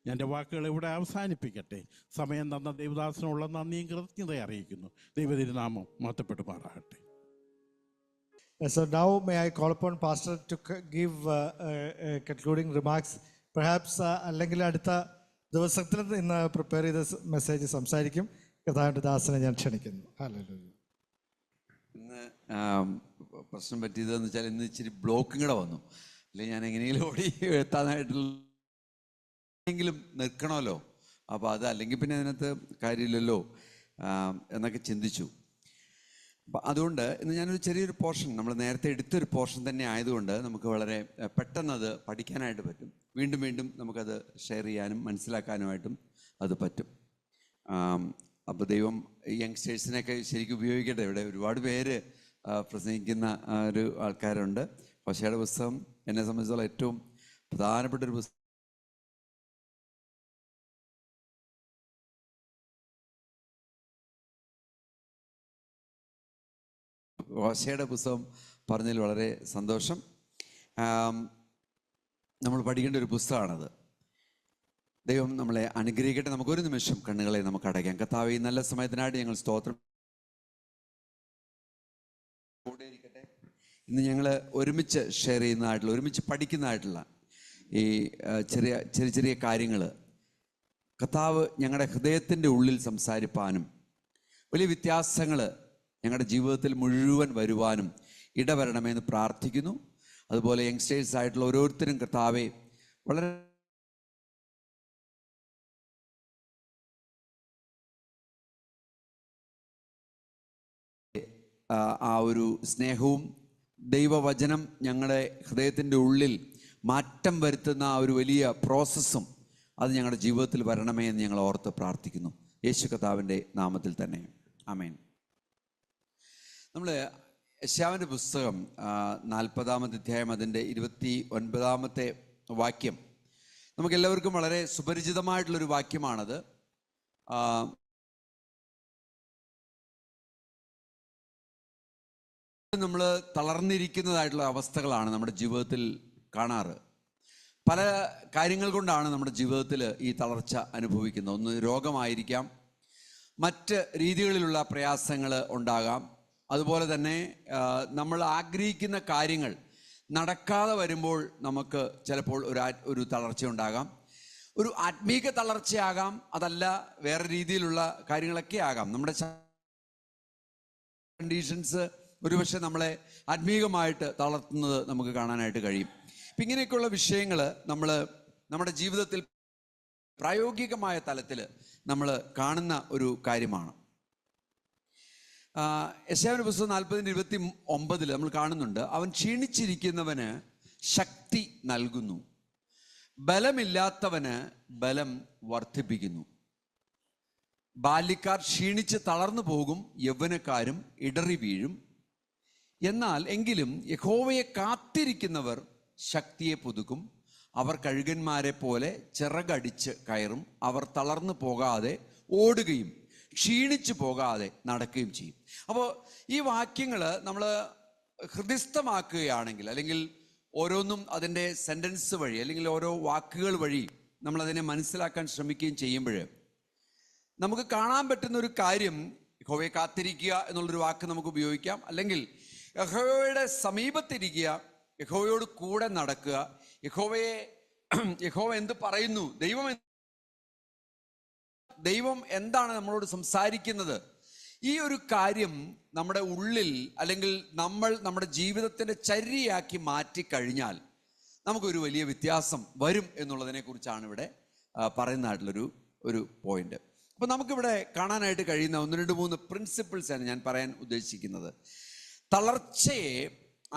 ഞാൻ എൻ്റെ വാക്കുകൾ ഇവിടെ അവസാനിപ്പിക്കട്ടെ. സമയം തന്ന ദൈവദാസനുള്ള നന്ദിയും കൃതജ്ഞതയും അറിയിക്കുന്നു. ദൈവതിരുനാമം മഹത്വപ്പെടുമാറാകട്ടെ. So now may I call upon Pastor to give concluding remarks. Perhaps അല്ലെങ്കിൽ അടുത്ത ദിവസത്തിൽ ഇന്ന് പ്രിപ്പയർ ചെയ്ത മെസ്സേജ് സംസാരിക്കും. കർത്താവിൻ്റെ ദാസനെ ഞാൻ ക്ഷണിക്കുന്നു. ഹല്ലേലൂയ. ഇന്ന് പ്രശ്നം പറ്റിയതെന്ന് വെച്ചാൽ ഇന്ന് ഇച്ചിരി ബ്ലോക്കും കൂടെ വന്നു. അല്ലെങ്കിൽ ഞാൻ എങ്ങനെയെങ്കിലും ഓടി എത്താനായിട്ടുള്ള നിൽക്കണമല്ലോ. അപ്പോൾ അത് അല്ലെങ്കിൽ പിന്നെ അതിനകത്ത് കാര്യമില്ലല്ലോ എന്നൊക്കെ ചിന്തിച്ചു. അപ്പം അതുകൊണ്ട് ഇന്ന് ഞാനൊരു ചെറിയൊരു പോർഷൻ, നമ്മൾ നേരത്തെ എടുത്തൊരു പോർഷൻ തന്നെ ആയതുകൊണ്ട് നമുക്ക് വളരെ പെട്ടെന്നത് പഠിക്കാനായിട്ട് പറ്റും. വീണ്ടും വീണ്ടും നമുക്കത് ഷെയർ ചെയ്യാനും മനസ്സിലാക്കാനുമായിട്ടും അത് പറ്റും. അപ്പോൾ ദൈവം ഈ യങ്സ്റ്റേഴ്സിനെയൊക്കെ ശരിക്കും ഉപയോഗിക്കട്ടെ. ഇവിടെ ഒരുപാട് പേര് പ്രസംഗിക്കുന്ന ഒരു ആൾക്കാരുണ്ട്. ഹോശേയുടെ പുസ്തകം എന്നെ സംബന്ധിച്ചോളം ഏറ്റവും പ്രധാനപ്പെട്ടൊരു പുസ്തകം. ഹോശേയുടെ പുസ്തകം പറഞ്ഞതിൽ വളരെ സന്തോഷം. നമ്മൾ പഠിക്കേണ്ട ഒരു പുസ്തകമാണത്. ദൈവം നമ്മളെ അനുഗ്രഹിക്കട്ടെ. നമുക്കൊരു നിമിഷം കണ്ണുകളെ നമുക്ക് അടയ്ക്കാം. കർത്താവേ, ഈ നല്ല സമയത്തിനായിട്ട് ഞങ്ങൾ സ്തോത്രം. കൂടെ ഇരിക്കട്ടെ. ഇന്ന് ഞങ്ങൾ ഒരുമിച്ച് ഷെയർ ചെയ്യുന്നതായിട്ടുള്ള, ഒരുമിച്ച് പഠിക്കുന്നതായിട്ടുള്ള ഈ ചെറിയ ചെറിയ കാര്യങ്ങൾ കർത്താവ് ഞങ്ങളുടെ ഹൃദയത്തിൻ്റെ ഉള്ളിൽ സംസാരിപ്പാനും വലിയ വ്യത്യാസങ്ങൾ ഞങ്ങളുടെ ജീവിതത്തിൽ മുഴുവൻ വരുവാനും ഇടവരണമെന്ന് പ്രാർത്ഥിക്കുന്നു. അതുപോലെ യങ്സ്റ്റേഴ്സ് ആയിട്ടുള്ള ഓരോരുത്തരും കർത്താവെ വളരെ ആ ഒരു സ്നേഹവും ദൈവവചനം ഞങ്ങളുടെ ഹൃദയത്തിൻ്റെ ഉള്ളിൽ മാറ്റം വരുത്തുന്ന ആ ഒരു വലിയ പ്രോസസ്സും അത് ഞങ്ങളുടെ ജീവിതത്തിൽ വരണമേ എന്ന് ഞങ്ങൾ ഓർത്ത് പ്രാർത്ഥിക്കുന്നു. യേശു കർത്താവിൻ്റെ നാമത്തിൽ തന്നെ ആമേൻ. നമ്മൾ യെശയ്യാവിൻ്റെ പുസ്തകം 40-ാമത്തെ അധ്യായം അതിൻ്റെ 29-ാമത്തെ വാക്യം നമുക്കെല്ലാവർക്കും വളരെ സുപരിചിതമായിട്ടുള്ളൊരു വാക്യമാണത്. നമ്മൾ തളർന്നിരിക്കുന്നതായിട്ടുള്ള അവസ്ഥകളാണ് നമ്മുടെ ജീവിതത്തിൽ കാണാറ്. പല കാര്യങ്ങൾ കൊണ്ടാണ് നമ്മുടെ ജീവിതത്തിൽ ഈ തളർച്ച അനുഭവിക്കുന്നത്. ഒന്ന് രോഗമായിരിക്കാം, മറ്റ് രീതികളിലുള്ള പ്രയാസങ്ങൾ ഉണ്ടാകാം. അതുപോലെ തന്നെ നമ്മൾ ആഗ്രഹിക്കുന്ന കാര്യങ്ങൾ നടക്കാതെ വരുമ്പോൾ നമുക്ക് ചിലപ്പോൾ ഒരു തളർച്ച ഉണ്ടാകാം. ഒരു ആത്മീക തളർച്ചയാകാം, അതല്ല വേറെ രീതിയിലുള്ള കാര്യങ്ങളൊക്കെ ആകാം. നമ്മുടെ കണ്ടീഷൻസ് ഒരുപക്ഷെ നമ്മളെ ആത്മീകമായിട്ട് തളർത്തുന്നത് നമുക്ക് കാണാനായിട്ട് കഴിയും. ഇപ്പം ഇങ്ങനെയൊക്കെയുള്ള വിഷയങ്ങൾ നമ്മൾ നമ്മുടെ ജീവിതത്തിൽ പ്രായോഗികമായ തലത്തിൽ നമ്മൾ കാണുന്ന ഒരു കാര്യമാണ്. യെശയ്യാവിന്റെ പുസ്തകം 40:29 നമ്മൾ കാണുന്നുണ്ട്, അവൻ ക്ഷീണിച്ചിരിക്കുന്നവന് ശക്തി നൽകുന്നു, ബലമില്ലാത്തവന് ബലം വർദ്ധിപ്പിക്കുന്നു. ബാല്യക്കാർ ക്ഷീണിച്ച് തളർന്നു പോകും, യൗവനക്കാരും ഇടറി വീഴും. എന്നാൽ എങ്കിലും യഹോവയെ കാത്തിരിക്കുന്നവർ ശക്തിയെ പുതുക്കും. അവർ കഴുകന്മാരെ പോലെ ചിറകടിച്ച് കയറും. അവർ തളർന്നു പോകാതെ ഓടുകയും ക്ഷീണിച്ചു പോകാതെ നടക്കുകയും ചെയ്യും. അപ്പോൾ ഈ വാക്യങ്ങൾ നമ്മൾ ഹൃദിസ്ഥമാക്കുകയാണെങ്കിൽ, അല്ലെങ്കിൽ ഓരോന്നും അതിൻ്റെ സെൻറ്റൻസ് വഴി അല്ലെങ്കിൽ ഓരോ വാക്കുകൾ വഴി നമ്മളതിനെ മനസ്സിലാക്കാൻ ശ്രമിക്കുകയും ചെയ്യുമ്പോൾ നമുക്ക് കാണാൻ പറ്റുന്ന ഒരു കാര്യം, യഹോവയെ കാത്തിരിക്കുക എന്നുള്ളൊരു വാക്ക് നമുക്ക് ഉപയോഗിക്കാം. അല്ലെങ്കിൽ യഹോവയുടെ സമീപത്തിരിക്കുക, യഹോവയോട് കൂടെ നടക്കുക, യഹോവ എന്ത് പറയുന്നു, ദൈവം എന്താണ് നമ്മളോട് സംസാരിക്കുന്നത്, ഈ ഒരു കാര്യം നമ്മുടെ ഉള്ളിൽ അല്ലെങ്കിൽ നമ്മൾ നമ്മുടെ ജീവിതത്തിൻ്റെ ചര്യയാക്കി മാറ്റിക്കഴിഞ്ഞാൽ നമുക്കൊരു വലിയ വ്യത്യാസം വരും എന്നുള്ളതിനെ കുറിച്ചാണ് ഇവിടെ പറയുന്നതായിട്ടുള്ളൊരു പോയിന്റ്. അപ്പം നമുക്കിവിടെ കാണാനായിട്ട് കഴിയുന്ന 1-2-3 പ്രിൻസിപ്പിൾസാണ് ഞാൻ പറയാൻ ഉദ്ദേശിക്കുന്നത്. തളർച്ചയെ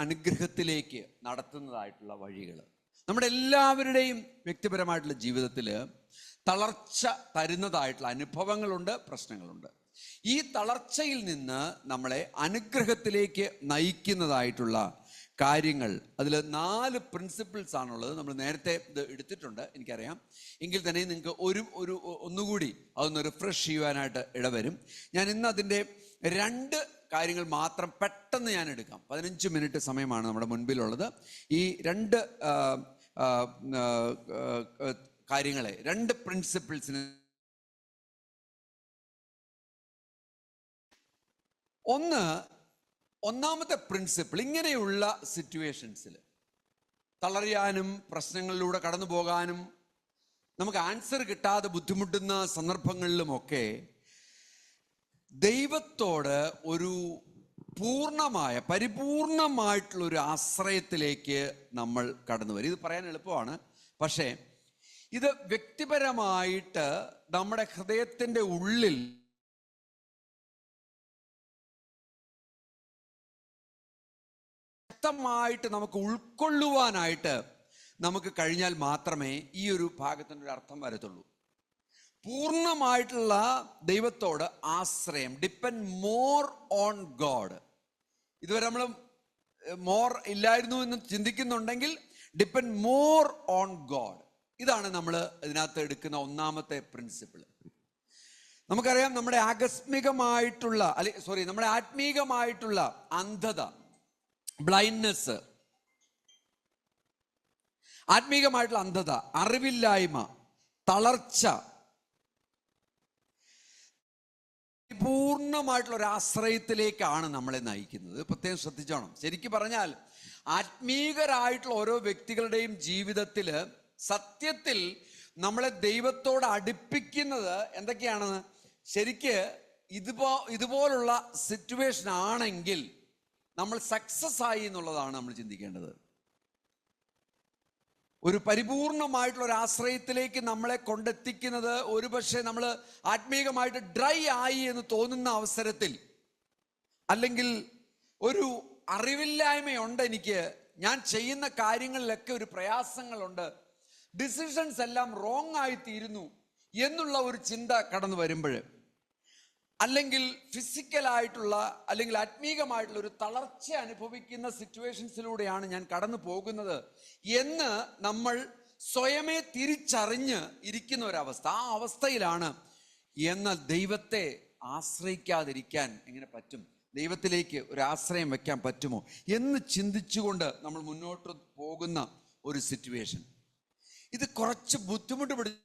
അനുഗ്രഹത്തിലേക്ക് നടത്തുന്നതായിട്ടുള്ള വഴികൾ. നമ്മുടെ എല്ലാവരുടെയും വ്യക്തിപരമായിട്ടുള്ള ജീവിതത്തിൽ തളർച്ച തരുന്നതായിട്ടുള്ള അനുഭവങ്ങളുണ്ട്, പ്രശ്നങ്ങളുണ്ട്. ഈ തളർച്ചയിൽ നിന്ന് നമ്മളെ അനുഗ്രഹത്തിലേക്ക് നയിക്കുന്നതായിട്ടുള്ള കാര്യങ്ങൾ, അതിൽ 4 പ്രിൻസിപ്പിൾസ് ആണുള്ളത്. നമ്മൾ നേരത്തെ ഇത് എടുത്തിട്ടുണ്ട്, എനിക്കറിയാം. എങ്കിൽ തന്നെ നിങ്ങൾക്ക് ഒന്നുകൂടി അതൊന്ന് റിഫ്രഷ് ചെയ്യുവാനായിട്ട് ഇടവരും. ഞാൻ ഇന്ന് അതിൻ്റെ 2 കാര്യങ്ങൾ മാത്രം പെട്ടെന്ന് ഞാൻ എടുക്കാം. 15 മിനിറ്റ് സമയമാണ് നമ്മുടെ മുൻപിലുള്ളത്. ഈ 2 കാര്യങ്ങളെ, 2 പ്രിൻസിപ്പിൾസിന്, ഒന്നാമത്തെ പ്രിൻസിപ്പിൾ, ഇങ്ങനെയുള്ള സിറ്റുവേഷൻസിൽ തളരാനും പ്രശ്നങ്ങളിലൂടെ കടന്നു പോകാനും നമുക്ക് ആൻസർ കിട്ടാതെ ബുദ്ധിമുട്ടുന്ന സന്ദർഭങ്ങളിലുമൊക്കെ ദൈവത്തോട് ഒരു പരിപൂർണമായിട്ടുള്ള ഒരു ആശ്രയത്തിലേക്ക് നമ്മൾ കടന്നു വരും. ഇത് പറയാൻ എളുപ്പമാണ്, പക്ഷേ ഇത് വ്യക്തിപരമായിട്ട് നമ്മുടെ ഹൃദയത്തിൻ്റെ ഉള്ളിൽ ശക്തമായിട്ട് നമുക്ക് ഉൾക്കൊള്ളുവാനായിട്ട് നമുക്ക് കഴിഞ്ഞാൽ മാത്രമേ ഈ ഒരു ഭാഗത്തിൻ്റെ ഒരു അർത്ഥം വരത്തുള്ളൂ. പൂർണ്ണമായിട്ടുള്ള ദൈവത്തോട് ആശ്രയം, ഡിപ്പെൻഡ് മോർ ഓൺ ഗോഡ്. ഇതുവരെ നമ്മൾ മോർ ഇല്ലായിരുന്നു എന്ന് ചിന്തിക്കുന്നുണ്ടെങ്കിൽ ഡിപ്പെൻഡ് മോർ ഓൺ ഗോഡ്. ഇതാണ് നമ്മൾ ഇതിനകത്ത് എടുക്കുന്ന ഒന്നാമത്തെ പ്രിൻസിപ്പിൾ. നമുക്കറിയാം, നമ്മുടെ നമ്മുടെ ആത്മീകമായിട്ടുള്ള അന്ധത, ബ്ലൈൻഡ്നെസ്, ആത്മീകമായിട്ടുള്ള അന്ധത, അറിവില്ലായ്മ, തളർച്ച പൂർണ്ണമായിട്ടുള്ള ഒരു ആശ്രയത്തിലേക്കാണ് നമ്മളെ നയിക്കുന്നത്. പ്രത്യേകം ശ്രദ്ധിച്ചോണം. ശരിക്കും പറഞ്ഞാൽ ആത്മീകരായിട്ടുള്ള ഓരോ വ്യക്തികളുടെയും ജീവിതത്തിൽ സത്യത്തിൽ നമ്മളെ ദൈവത്തോട് അടുപ്പിക്കുന്നത് എന്തൊക്കെയാണെന്ന് ശരിക്ക് ഇതുപോലുള്ള സിറ്റുവേഷൻ ആണെങ്കിൽ നമ്മൾ സക്സസ് ആയി എന്നുള്ളതാണ് നമ്മൾ ചിന്തിക്കേണ്ടത്. ഒരു പരിപൂർണമായിട്ടുള്ള ഒരു ആശ്രയത്തിലേക്ക് നമ്മളെ കൊണ്ടെത്തിക്കുന്നത് ഒരുപക്ഷെ നമ്മൾ ആത്മീകമായിട്ട് ഡ്രൈ ആയി എന്ന് തോന്നുന്ന അവസരത്തിൽ, അല്ലെങ്കിൽ ഒരു അറിവില്ലായ്മയുണ്ട്, ഞാൻ ചെയ്യുന്ന കാര്യങ്ങളിലൊക്കെ ഒരു പ്രയാസങ്ങളുണ്ട്, ഡിസിഷൻസ് എല്ലാം റോങ് ആയി തീരുന്നു എന്നുള്ള ഒരു ചിന്ത കടന്നു വരുമ്പോൾ, അല്ലെങ്കിൽ ഫിസിക്കലായിട്ടുള്ള അല്ലെങ്കിൽ ആത്മീകമായിട്ടുള്ള ഒരു തളർച്ച അനുഭവിക്കുന്ന സിറ്റുവേഷൻസിലൂടെയാണ് ഞാൻ കടന്നു പോകുന്നത് എന്ന് നമ്മൾ സ്വയമേ തിരിച്ചറിഞ്ഞ് ഇരിക്കുന്ന ഒരവസ്ഥ. ആ അവസ്ഥയിലാണ് എന്നാൽ ദൈവത്തെ ആശ്രയിക്കാതിരിക്കാൻ എങ്ങനെ പറ്റും, ദൈവത്തിലേക്ക് ഒരു ആശ്രയം വെക്കാൻ പറ്റുമോ എന്ന് ചിന്തിച്ചുകൊണ്ട് നമ്മൾ മുന്നോട്ട് പോകുന്ന ഒരു സിറ്റുവേഷൻ. ഇത് കുറച്ച് ബുദ്ധിമുട്ട് പിടിച്ചു.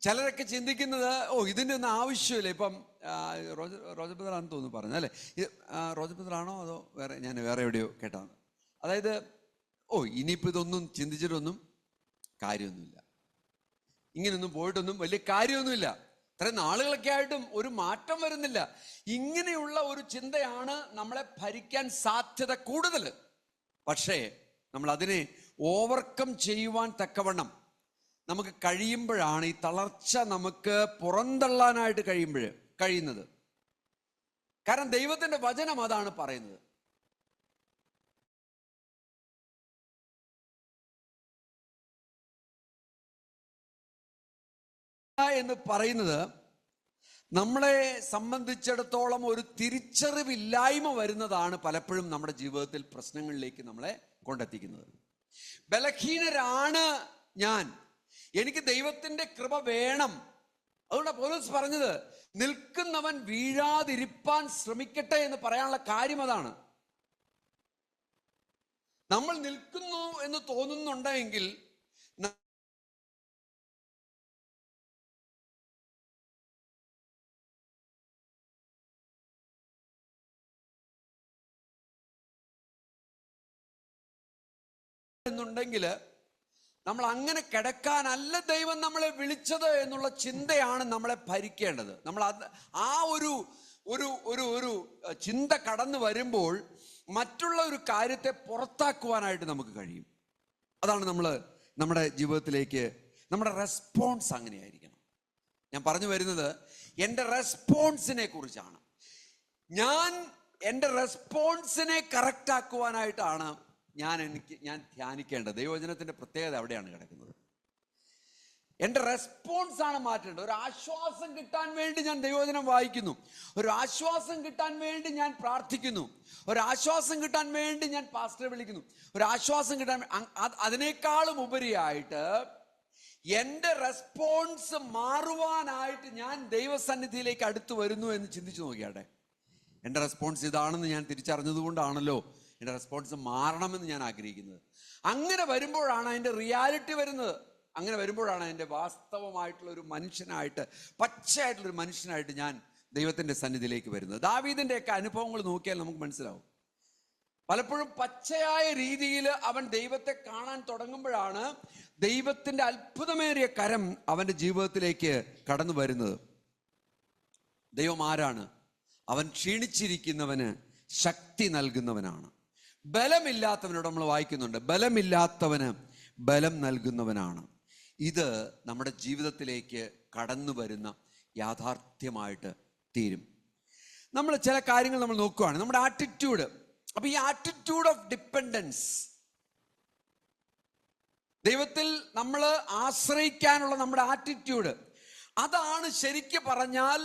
ചിലരൊക്കെ ചിന്തിക്കുന്നത്, ഇതിൻ്റെ ഒന്നും ആവശ്യമില്ല. ഇപ്പം റോജപുത്രാണെന്ന് തോന്നുന്നു പറഞ്ഞു, അല്ലേ? റോജപുത്രാണോ അതോ ഞാൻ വേറെ എവിടെയോ കേട്ടാണ്. അതായത് ഇനിയിപ്പോൾ ഇതൊന്നും ചിന്തിച്ചിട്ടൊന്നും കാര്യമൊന്നുമില്ല, ഇങ്ങനൊന്നും പോയിട്ടൊന്നും വലിയ കാര്യമൊന്നുമില്ല, ഇത്രയും നാളുകളൊക്കെ ആയിട്ടും ഒരു മാറ്റം വരുന്നില്ല. ഇങ്ങനെയുള്ള ഒരു ചിന്തയാണ് നമ്മളെ ഭരിക്കാൻ സാധ്യത കൂടുതൽ. പക്ഷേ നമ്മൾ അതിനെ ഓവർകം ചെയ്യുവാൻ തക്കവണ്ണം നമുക്ക് കഴിയുമ്പോഴാണ് ഈ തളർച്ച നമുക്ക് പുറന്തള്ളാനായിട്ട് കഴിയുന്നത്. കാരണം ദൈവത്തിന്റെ വചനം അതാണ് പറയുന്നത്. എന്ന് പറയുന്നത് നമ്മളെ സംബന്ധിച്ചിടത്തോളം ഒരു തിരിച്ചറിവില്ലായ്മ വരുന്നതാണ് പലപ്പോഴും നമ്മുടെ ജീവിതത്തിൽ പ്രശ്നങ്ങളിലേക്ക് നമ്മളെ കൊണ്ടെത്തിക്കുന്നത്. ബലഹീനരാണ് എനിക്ക് ദൈവത്തിന്റെ കൃപ വേണം. അതുകൊണ്ടാണ് പൗലോസ് പറഞ്ഞത്, നിൽക്കുന്നവൻ വീഴാതിരിപ്പാൻ ശ്രമിക്കട്ടെ എന്ന് പറയാനുള്ള കാര്യം അതാണ്. നമ്മൾ നിൽക്കുന്നു എന്ന് തോന്നുന്നുണ്ടെങ്കിൽ എന്നുണ്ടെങ്കിൽ നമ്മൾ അങ്ങനെ കിടക്കാനല്ല ദൈവം നമ്മളെ വിളിച്ചത് എന്നുള്ള ചിന്തയാണ് നമ്മളെ ഭരിക്കേണ്ടത്. നമ്മൾ ആ ഒരു ഒരു ഒരു ഒരു ചിന്ത കടന്നു വരുമ്പോൾ മറ്റുള്ള ഒരു കാര്യത്തെ പുറത്താക്കുവാനായിട്ട് നമുക്ക് കഴിയും. അതാണ് നമ്മൾ നമ്മുടെ ജീവിതത്തിലേക്ക് നമ്മുടെ റെസ്പോൺസ് അങ്ങനെയായിരിക്കണം. ഞാൻ പറഞ്ഞു വരുന്നത് എൻ്റെ റെസ്പോൺസിനെ കുറിച്ചാണ്. ഞാൻ എൻ്റെ റെസ്പോൺസിനെ കറക്റ്റ് ആക്കുവാനായിട്ടാണ് ഞാൻ ധ്യാനിക്കേണ്ടത്. ദൈവവചനത്തിൻ്റെ പ്രത്യേകത അവിടെയാണ് കിടക്കുന്നത്. എൻ്റെ റെസ്പോൺസ് ആണ് മാറ്റേണ്ടത്. ഒരു ആശ്വാസം കിട്ടാൻ വേണ്ടി ഞാൻ ദൈവവചനം വായിക്കുന്നു, ഒരു ആശ്വാസം കിട്ടാൻ വേണ്ടി ഞാൻ പ്രാർത്ഥിക്കുന്നു, ഒരു ആശ്വാസം കിട്ടാൻ വേണ്ടി ഞാൻ പാസ്റ്ററെ വിളിക്കുന്നു, ഒരു ആശ്വാസം കിട്ടാൻ അതിനേക്കാളും ഉപരിയായിട്ട് എൻ്റെ റെസ്പോൺസ് മാറുവാനായിട്ട് ഞാൻ ദൈവസന്നിധിയിലേക്ക് അടുത്ത് വരുന്നു എന്ന് ചിന്തിച്ചു നോക്കിയാട്ടെ. എൻ്റെ റെസ്പോൺസ് ഇതാണെന്ന് ഞാൻ തിരിച്ചറിഞ്ഞത് കൊണ്ടാണല്ലോ എൻ്റെ റെസ്പോൺസ് മാറണമെന്ന് ഞാൻ ആഗ്രഹിക്കുന്നത്. അങ്ങനെ വരുമ്പോഴാണ് അതിൻ്റെ റിയാലിറ്റി വരുന്നത്. അങ്ങനെ വരുമ്പോഴാണ് അതിൻ്റെ വാസ്തവമായിട്ടുള്ള ഒരു മനുഷ്യനായിട്ട്, പച്ചയായിട്ടുള്ളൊരു മനുഷ്യനായിട്ട് ഞാൻ ദൈവത്തിൻ്റെ സന്നിധിയിലേക്ക് വരുന്നത്. ദാവീദിൻ്റെയൊക്കെ അനുഭവങ്ങൾ നോക്കിയാൽ നമുക്ക് മനസ്സിലാവും. പലപ്പോഴും പച്ചയായ രീതിയിൽ അവൻ ദൈവത്തെ കാണാൻ തുടങ്ങുമ്പോഴാണ് ദൈവത്തിൻ്റെ അത്ഭുതമേറിയ കരം അവൻ്റെ ജീവിതത്തിലേക്ക് കടന്നു വരുന്നത്. ദൈവം ആരാണ്? അവൻ ക്ഷീണിച്ചിരിക്കുന്നവന് ശക്തി നൽകുന്നവനാണ്. ബലമില്ലാത്തവനോട് നമ്മൾ വായിക്കുന്നുണ്ട്, ബലമില്ലാത്തവന് ബലം നൽകുന്നവനാണ്. ഇത് നമ്മുടെ ജീവിതത്തിലേക്ക് കടന്നു വരുന്ന യാഥാർത്ഥ്യമായിട്ട് തീരും. നമ്മൾ ചില കാര്യങ്ങൾ നമ്മൾ നോക്കുകയാണ്, നമ്മുടെ ആറ്റിറ്റ്യൂഡ്. അപ്പൊ ഈ ആറ്റിറ്റ്യൂഡ് ഓഫ് ഡിപ്പെൻഡൻസ്, ദൈവത്തിൽ നമ്മൾ ആശ്രയിക്കാനുള്ള നമ്മുടെ ആറ്റിറ്റ്യൂഡ്, അതാണ് ശരിക്ക് പറഞ്ഞാൽ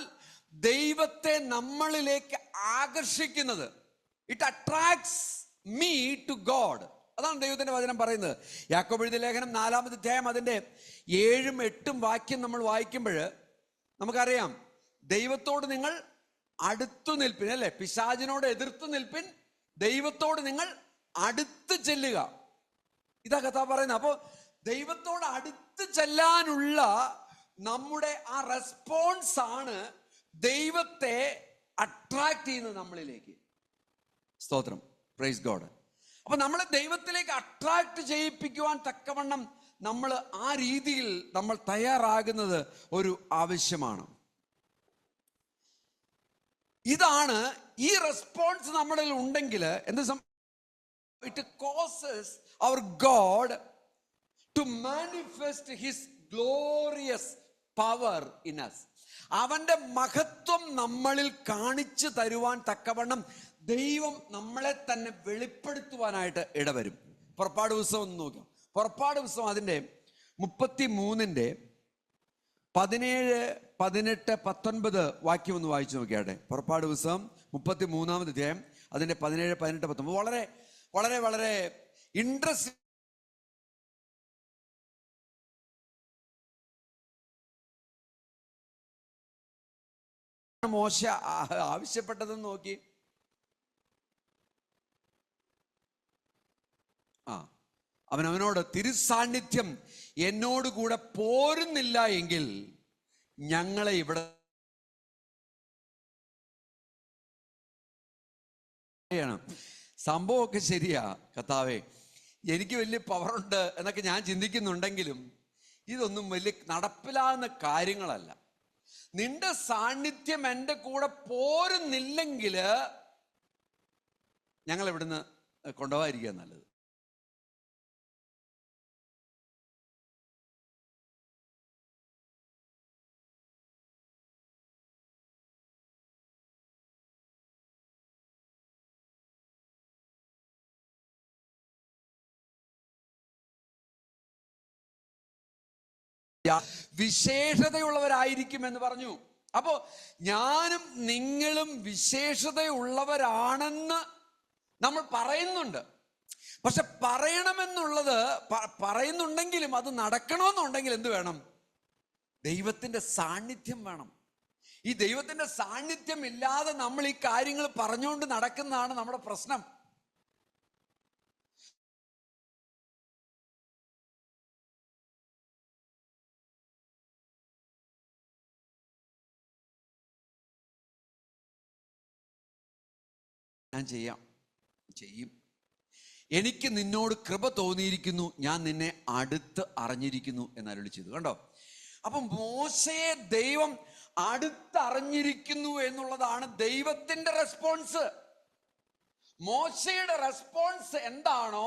ദൈവത്തെ നമ്മളിലേക്ക് ആകർഷിക്കുന്നത്. It attracts me to God. അതാണ് ദൈവത്തിന്റെ വചനം പറയുന്നത്. യാക്കോബ് എഴുതിയ ലേഖനം 4-ാമത്തെ അധ്യായം അതിന്റെ 7ഉം 8ഉം വാക്യം നമ്മൾ വായിക്കുമ്പോൾ നമുക്കറിയാം, ദൈവത്തോട് നിങ്ങൾ അടുത്തു നിൽപ്പിൻ, അല്ലെ? പിശാചിനോട് എതിർത്ത് നിൽപ്പിൻ, ദൈവത്തോട് നിങ്ങൾ അടുത്ത് ചെല്ലുക. ഇതാ കഥ പറയുന്നത്. അപ്പോൾ ദൈവത്തോട് അടുത്ത് ചെല്ലാനുള്ള നമ്മുടെ ആ റെസ്പോൺസ് ആണ് ദൈവത്തെ അട്രാക്ട് ചെയ്യുന്നത് നമ്മളിലേക്ക്. സ്തോത്രം, പ്രൈസ് ഗോഡ്. അപ്പൊ നമ്മളെ ദൈവത്തിലേക്ക് അട്രാക്ട് ചെയ്യിപ്പിക്കുവാൻ തക്കവണ്ണം നമ്മൾ ആ രീതിയിൽ നമ്മൾ തയ്യാറാകുന്നത് ഒരു ആവശ്യമാണ്. ഇതാണ് ഈ റെസ്പോൺസ് നമ്മളിൽ ഉണ്ടെങ്കിൽ എന്ത് it causes our God to manifest his glorious power in us. അവന്റെ മഹത്വം നമ്മളിൽ കാണിച്ചു തരുവാൻ തക്കവണ്ണം ദൈവം നമ്മളെ തന്നെ വെളിപ്പെടുത്തുവാനായിട്ട് ഇടവരും. പുറപ്പാട് പുസ്തകം ഒന്ന് നോക്കാം. പുറപ്പാട് പുസ്തകം അതിൻ്റെ 33-ന്റെ 17, 18, 19 വാക്യം ഒന്ന് വായിച്ചു നോക്കിയാട്ടെ. പുറപ്പാട് പുസ്തകം 33-ാമത് അധ്യായം അതിൻ്റെ 17, 18, 19 വളരെ വളരെ വളരെ ഇൻട്രസ്റ്റിംഗ്. മോശ ആവശ്യപ്പെട്ടതെന്ന് നോക്കി. അവനോട് തിരുസാന്നിധ്യം എന്നോട് കൂടെ പോരുന്നില്ല എങ്കിൽ ഞങ്ങളെ ഇവിടെ സംഭവമൊക്കെ ശരിയാ കർത്താവേ, എനിക്ക് വലിയ പവറുണ്ട് എന്നൊക്കെ ഞാൻ ചിന്തിക്കുന്നുണ്ടെങ്കിലും ഇതൊന്നും വലിയ നടപ്പിലാകുന്ന കാര്യങ്ങളല്ല. നിന്റെ സാന്നിധ്യം എൻ്റെ കൂടെ പോരുന്നില്ലെങ്കിൽ ഞങ്ങൾ ഇവിടുന്ന് കൊണ്ടുപോകാതിരിക്കുക നല്ലത്. വിശേഷതയുള്ളവരായിരിക്കും എന്ന് പറഞ്ഞു. അപ്പോ ഞാനും നിങ്ങളും വിശേഷതയുള്ളവരാണെന്ന് നമ്മൾ പറയുന്നുണ്ട്. പക്ഷെ പറയണമെന്നുള്ളത് പറയുന്നുണ്ടെങ്കിലും അത് നടക്കണമെന്നുണ്ടെങ്കിൽ എന്ത് വേണം? ദൈവത്തിന്റെ സാന്നിധ്യം വേണം. ഈ ദൈവത്തിന്റെ സാന്നിധ്യം ഇല്ലാതെ നമ്മൾ ഈ കാര്യങ്ങൾ പറഞ്ഞുകൊണ്ട് നടക്കുന്നതാണ് നമ്മുടെ പ്രശ്നം. ഞാൻ ചെയ്യും. എനിക്ക് നിന്നോട് കൃപ തോന്നിയിരിക്കുന്നു, ഞാൻ നിന്നെ അടുത്ത് അറിഞ്ഞിരിക്കുന്നു എന്ന് അരുളി ചെയ്തു. കണ്ടോ? അപ്പം മോശയെ ദൈവം അടുത്തറിഞ്ഞിരിക്കുന്നു എന്നുള്ളതാണ് ദൈവത്തിന്റെ റെസ്പോൺസ്. മോശയുടെ റെസ്പോൺസ് എന്താണ്?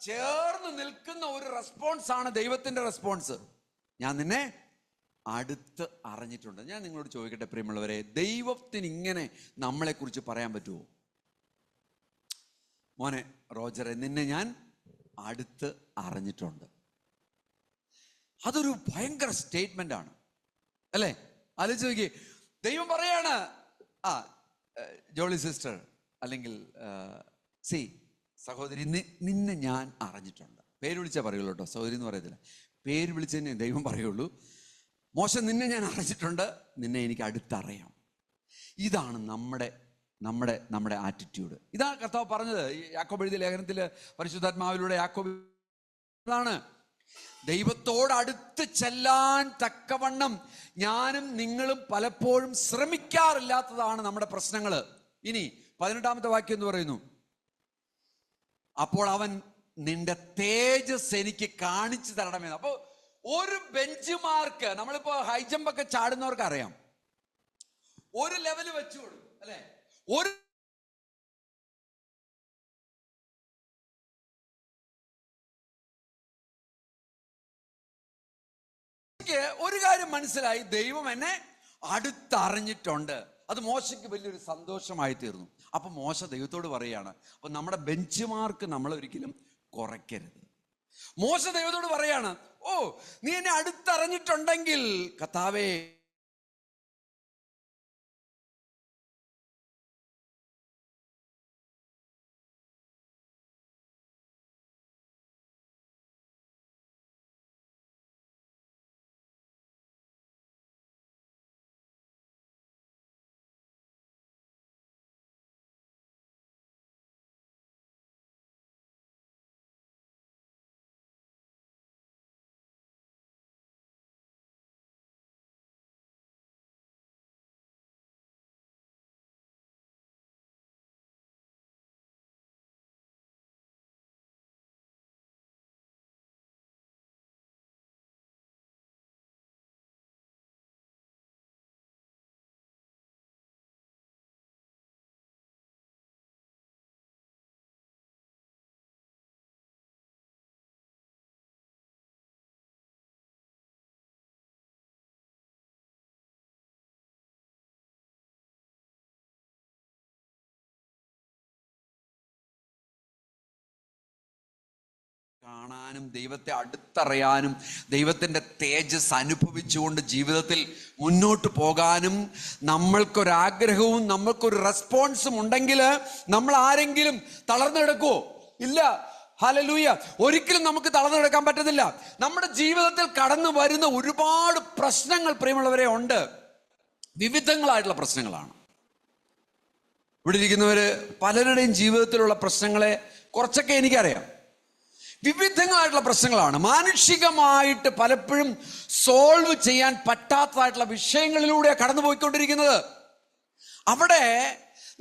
ചേർന്ന് നിൽക്കുന്ന ഒരു റെസ്പോൺസ് ആണ് ദൈവത്തിന്റെ റെസ്പോൺസ്. ഞാൻ നിന്നെ അടുത്ത് അറിഞ്ഞിട്ടുണ്ട്. ഞാൻ നിങ്ങളോട് ചോദിക്കട്ടെ പ്രിയമുള്ളവരെ, ദൈവത്തിന് ഇങ്ങനെ നമ്മളെ കുറിച്ച് പറയാൻ പറ്റുമോ? മോനെ റോജറെ, നിന്നെ ഞാൻ അടുത്ത് അറിഞ്ഞിട്ടുണ്ട്. അതൊരു ഭയങ്കര സ്റ്റേറ്റ്മെന്റ് ആണ്, അല്ലേ? ആലോചിച്ച് നോക്കി. ദൈവം പറയാണ്, ജോളി സിസ്റ്റർ അല്ലെങ്കിൽ സഹോദരി, നിന്നെ ഞാൻ അറിഞ്ഞിട്ടുണ്ട്. പേര് വിളിച്ചാൽ പറയുള്ളൂ കേട്ടോ, സഹോദരി എന്ന് പറയത്തില്ല. പേര് വിളിച്ചതന്നെ ദൈവം പറയുള്ളൂ. മോശ, നിന്നെ ഞാൻ അറിഞ്ഞിട്ടുണ്ട്, നിന്നെ എനിക്ക് അടുത്തറിയാം. ഇതാണ് നമ്മുടെ ആറ്റിറ്റ്യൂഡ്. ഇതാണ് കർത്താവ് പറഞ്ഞത് യാക്കോബ് എഴുതിയ ലേഖനത്തിൽ, പരിശുദ്ധാത്മാവിലൂടെ യാക്കോബ് ാണ് ദൈവത്തോട് അടുത്ത് ചെല്ലാൻ തക്കവണ്ണം ഞാനും നിങ്ങളും പലപ്പോഴും ശ്രമിക്കാറില്ലാത്തതാണ് നമ്മുടെ പ്രശ്നങ്ങൾ. ഇനി 18-ാമത്തെ വാക്യം എന്ന് പറയുന്നു, അപ്പോൾ അവൻ നിന്റെ തേജസ് എനിക്ക് കാണിച്ചു തരണമെന്ന്. അപ്പൊ ഒരു ബെഞ്ച് മാർക്ക്, നമ്മളിപ്പോ ഹൈ ജമ്പ് ഒക്കെ ചാടുന്നവർക്ക് അറിയാം, ഒരു ലെവൽ വെച്ചു കൊടുക്കും, അല്ലെ? ഒരു കാര്യം മനസ്സിലായി, ദൈവം എന്നെ അടുത്തറിഞ്ഞിട്ടുണ്ട്. അത് മോശയ്ക്ക് വലിയൊരു സന്തോഷമായി തീർന്നു. അപ്പൊ മോശ ദൈവത്തോട് പറയാണ്, അപ്പൊ നമ്മുടെ ബെഞ്ച് മാർക്ക് നമ്മൾ ഒരിക്കലും കുറയ്ക്കരുത്. മോശ ദൈവത്തോട് പറയാണ്, ഓ നീ എന്നെ അടുത്തറിഞ്ഞിട്ടുണ്ടെങ്കിൽ കർത്താവേ, കാണാനും ദൈവത്തെ അടുത്തറിയാനും ദൈവത്തിൻ്റെ തേജസ് അനുഭവിച്ചുകൊണ്ട് ജീവിതത്തിൽ മുന്നോട്ട് പോകാനും നമ്മൾക്കൊരാഗ്രഹവും നമ്മൾക്കൊരു റെസ്പോൺസും ഉണ്ടെങ്കിൽ നമ്മൾ ആരെങ്കിലും തളർന്നു കിടക്കുമോ? ഇല്ല. ഹല്ലേലൂയ. ഒരിക്കലും നമുക്ക് തളർന്നു കിടക്കാൻ പറ്റത്തില്ല. നമ്മുടെ ജീവിതത്തിൽ കടന്നു വരുന്ന ഒരുപാട് പ്രശ്നങ്ങൾ പ്രിയമുള്ളവരെ ഉണ്ട്. വിവിധങ്ങളായിട്ടുള്ള പ്രശ്നങ്ങളാണ്. ഇവിടെ ഇരിക്കുന്നവര് പലരുടെയും ജീവിതത്തിലുള്ള പ്രശ്നങ്ങളെ കുറച്ചൊക്കെ എനിക്കറിയാം. വിവിധങ്ങളായിട്ടുള്ള പ്രശ്നങ്ങളാണ്. മാനുഷികമായിട്ട് പലപ്പോഴും സോൾവ് ചെയ്യാൻ പറ്റാത്തതായിട്ടുള്ള വിഷയങ്ങളിലൂടെ കടന്നു പോയിക്കൊണ്ടിരിക്കുന്നത്. അവിടെ